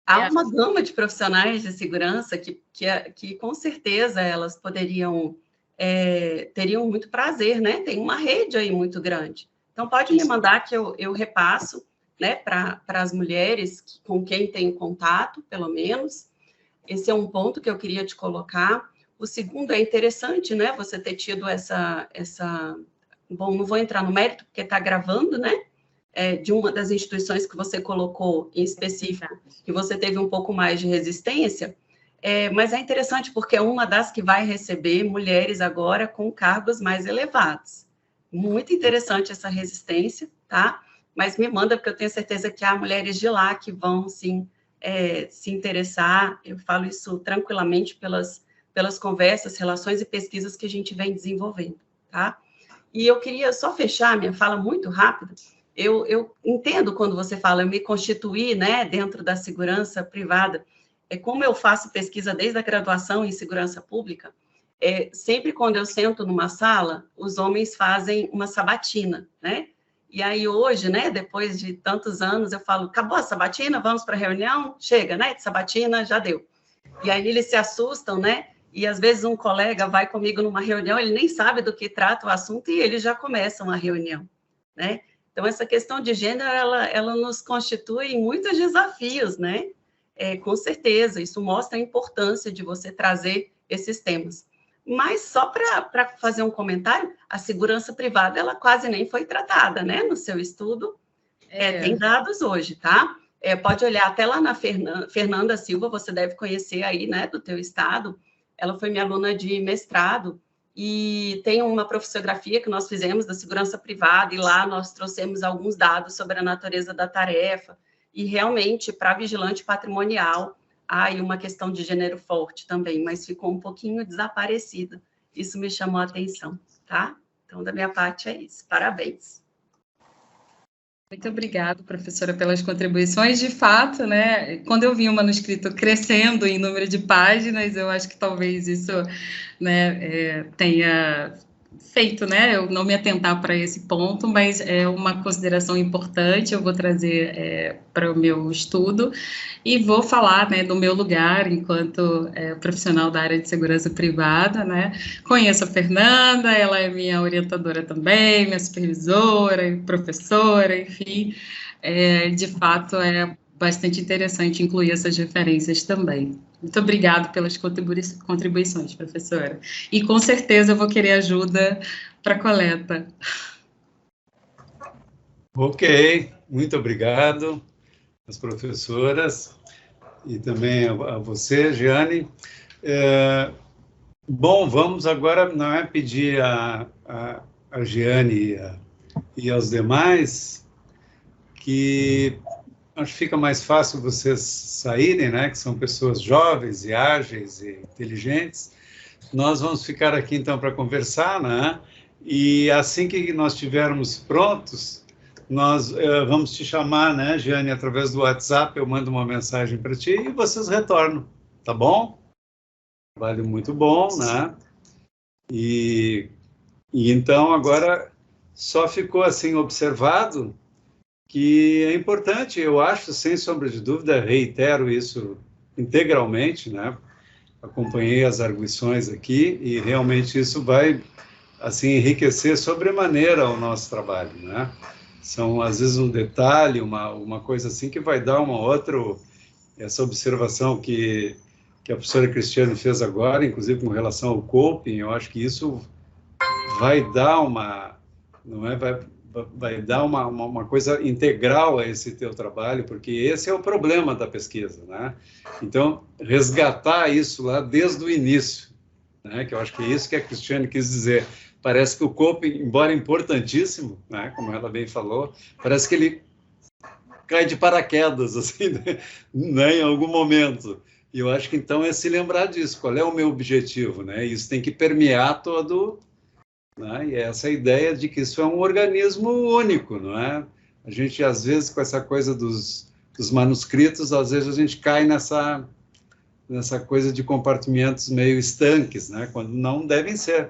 D: há uma gama de profissionais de segurança que com certeza elas teriam muito prazer, né? Tem uma rede aí muito grande. Então, pode me mandar que eu repasso, né, para as mulheres com quem tenho contato, pelo menos. Esse é um ponto que eu queria te colocar. O segundo é interessante, né, você ter tido essa... Bom, não vou entrar no mérito, porque está gravando, né? De uma das instituições que você colocou em específico, que você teve um pouco mais de resistência, mas é interessante porque é uma das que vai receber mulheres agora com cargos mais elevados. Muito interessante essa resistência, tá? Mas me manda, porque eu tenho certeza que há mulheres de lá que vão, sim, se interessar. Eu falo isso tranquilamente pelas conversas, relações e pesquisas que a gente vem desenvolvendo, tá? E eu queria só fechar minha fala muito rápido. Eu entendo quando você fala, eu me constituí, né, dentro da segurança privada. como eu faço pesquisa desde a graduação em segurança pública, sempre quando eu sento numa sala, os homens fazem uma sabatina, né? E aí hoje, né, depois de tantos anos, eu falo, acabou a sabatina, vamos para a reunião? Chega, né, de sabatina, já deu. E aí eles se assustam, né? E às vezes um colega vai comigo numa reunião, ele nem sabe do que trata o assunto e eles já começam a reunião, né? Então, essa questão de gênero, ela nos constitui em muitos desafios, né? Com certeza, isso mostra a importância de você trazer esses temas. Mas só para fazer um comentário, a segurança privada, ela quase nem foi tratada, né? No seu estudo, tem dados hoje, tá? Pode olhar até lá na Fernanda Silva, você deve conhecer aí, né, do teu estado. Ela foi minha aluna de mestrado e tem uma professografia que nós fizemos da segurança privada e lá nós trouxemos alguns dados sobre a natureza da tarefa e realmente para vigilante patrimonial há aí uma questão de gênero forte também, mas ficou um pouquinho desaparecida. Isso me chamou a atenção, tá? Então, da minha parte é isso. Parabéns.
E: Muito obrigada, professora, pelas contribuições. De fato, né, quando eu vi o manuscrito crescendo em número de páginas, eu acho que talvez isso, né, tenha feito, né, eu não me atentar para esse ponto, mas é uma consideração importante, eu vou trazer para o meu estudo e vou falar, né, do meu lugar enquanto profissional da área de segurança privada, né, conheço a Fernanda, ela é minha orientadora também, minha supervisora, professora, enfim, de fato é bastante interessante incluir essas referências também. Muito obrigada pelas contribuições, professora. E com certeza eu vou querer ajuda para a coleta.
B: Ok, muito obrigado às professoras e também a você, Giane. Bom, vamos agora, não é pedir a Giane e aos demais que acho que fica mais fácil vocês saírem, né, que são pessoas jovens e ágeis e inteligentes. Nós vamos ficar aqui, então, para conversar, né, e assim que nós estivermos prontos, nós vamos te chamar, né, Giane, através do WhatsApp, eu mando uma mensagem para ti e vocês retornam, tá bom? Trabalho muito bom, né, e então, agora, só ficou, assim, observado que é importante, eu acho, sem sombra de dúvida, reitero isso integralmente, né? Acompanhei as arguições aqui e realmente isso vai, assim, enriquecer sobremaneira o nosso trabalho, né? São, às vezes, um detalhe, uma coisa assim que vai dar uma outra, essa observação que a professora Cristiane fez agora, inclusive com relação ao coping, eu acho que isso vai dar uma, não é, vai dar uma coisa integral a esse teu trabalho, porque esse é o problema da pesquisa, né? Então, resgatar isso lá desde o início, né? Que eu acho que é isso que a Cristiane quis dizer. Parece que o coping, embora importantíssimo, né? Como ela bem falou, parece que ele cai de paraquedas, assim, né? Em algum momento. E eu acho que, então, é se lembrar disso. Qual é o meu objetivo, né? Isso tem que permear todo... Né? E essa ideia de que isso é um organismo único, não é? A gente, às vezes, com essa coisa dos manuscritos, às vezes a gente cai nessa coisa de compartimentos meio estanques, né? Quando não devem ser.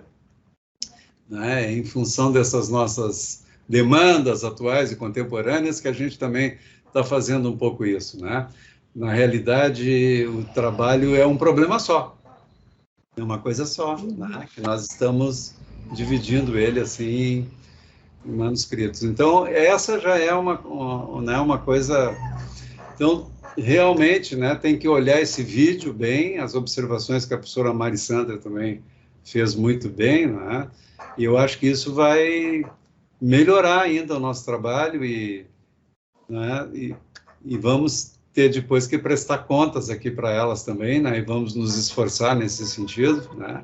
B: Né? Em função dessas nossas demandas atuais e contemporâneas, que a gente também está fazendo um pouco isso, né? Na realidade, o trabalho é um problema só. É uma coisa só, né? Que nós estamos dividindo ele assim em manuscritos. Então, essa já é uma coisa... Então, realmente, né, tem que olhar esse vídeo bem, as observações que a professora Marissandra também fez muito bem, né? E eu acho que isso vai melhorar ainda o nosso trabalho né, e vamos ter depois que prestar contas aqui para elas também, né? E vamos nos esforçar nesse sentido, né?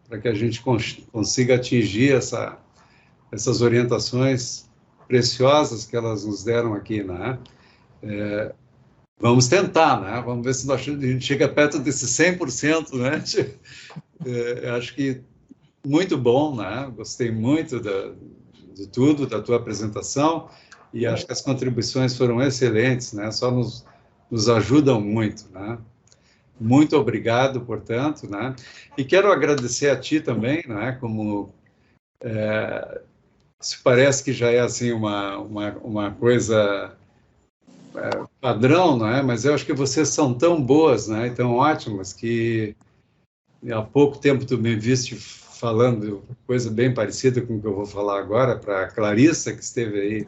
B: Para que a gente consiga atingir essas orientações preciosas que elas nos deram aqui, né? Vamos tentar, né? Vamos ver se a gente chega perto desse 100%, né? Acho que muito bom, né? Gostei muito de tudo, da tua apresentação, e acho que as contribuições foram excelentes, né? Só nos ajudam muito, né? Muito obrigado, portanto, né? E quero agradecer a ti também, né? Como isso parece que já é assim uma coisa padrão, não é? Mas eu acho que vocês são tão boas, né? E tão ótimas que há pouco tempo tu me viste falando coisa bem parecida com o que eu vou falar agora para a Clarissa, que esteve aí,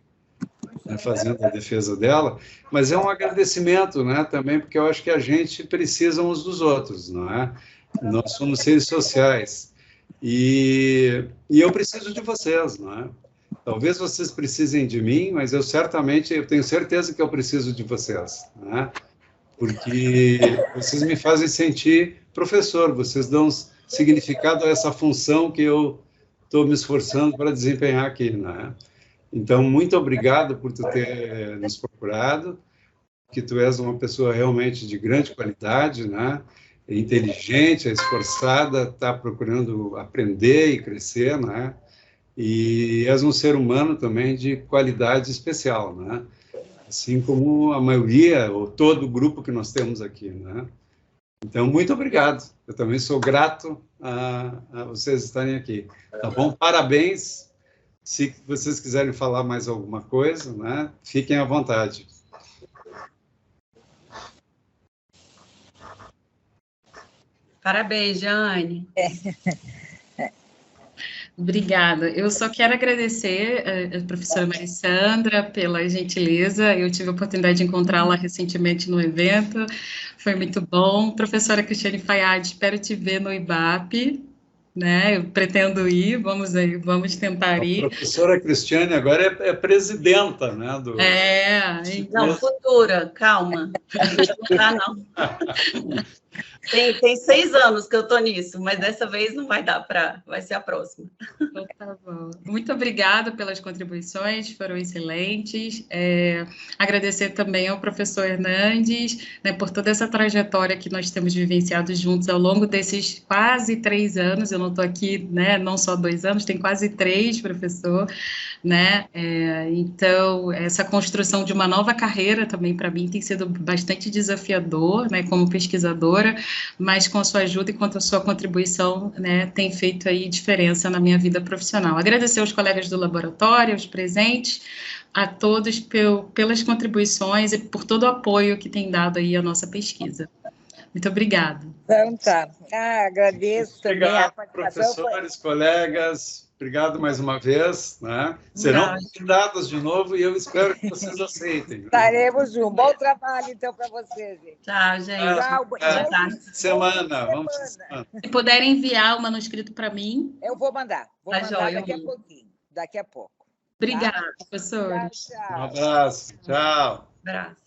B: né, fazendo a defesa dela, mas é um agradecimento, né, também, porque eu acho que a gente precisa uns dos outros, não é? Nós somos seres sociais e eu preciso de vocês, não é? Talvez vocês precisem de mim, mas eu tenho certeza que eu preciso de vocês, né? Porque vocês me fazem sentir professor, vocês dão significado a essa função que eu estou me esforçando para desempenhar aqui, né? Então, muito obrigado por tu ter nos procurado, que tu és uma pessoa realmente de grande qualidade, né? Inteligente, esforçada, está procurando aprender e crescer, né? E és um ser humano também de qualidade especial, né? Assim como a maioria, ou todo o grupo que nós temos aqui, né? Então, muito obrigado. Eu também sou grato a vocês estarem aqui. Tá bom? Parabéns. Se vocês quiserem falar mais alguma coisa, né? Fiquem à vontade.
D: Parabéns, Jane.
E: Obrigada. Eu só quero agradecer a professora Marissandra pela gentileza. Eu tive a oportunidade de encontrá-la recentemente no evento. Foi muito bom. Professora Cristiane Fayad, espero te ver no IBAP, né? Eu pretendo ir, vamos tentar ir.
B: A professora Cristiane agora é presidenta, né?
D: Não, futura, calma. Não. Tem 6 anos que eu estou nisso, mas dessa vez não vai dar vai ser a próxima.
E: Então, tá bom. Muito obrigada pelas contribuições, foram excelentes. Agradecer também ao professor Hernandes, né, por toda essa trajetória que nós temos vivenciado juntos ao longo desses quase 3 anos. Eu não estou aqui, né, não só 2 anos, tem quase 3, professor, né? Então, essa construção de uma nova carreira também para mim tem sido bastante desafiador, né, como pesquisadora, mas com a sua ajuda e com a sua contribuição, né, tem feito aí diferença na minha vida profissional. Agradecer aos colegas do laboratório, aos presentes, a todos pelas contribuições e por todo o apoio que tem dado aí à nossa pesquisa. Muito obrigada.
A: Então tá. Agradeço também a
B: participação. Professores, colegas, obrigado mais uma vez, né? Serão convidados de novo e eu espero que vocês aceitem.
A: Estaremos juntos. Bom trabalho, então, para vocês, gente.
D: Tchau, gente.
A: Tchau.
B: Semana.
E: Se puderem enviar o manuscrito para mim.
A: Eu vou mandar. Vou mandar daqui a pouquinho. Daqui a pouco.
E: Obrigada, professor.
A: Tchau.
B: Um abraço. Tchau.
D: Abraço.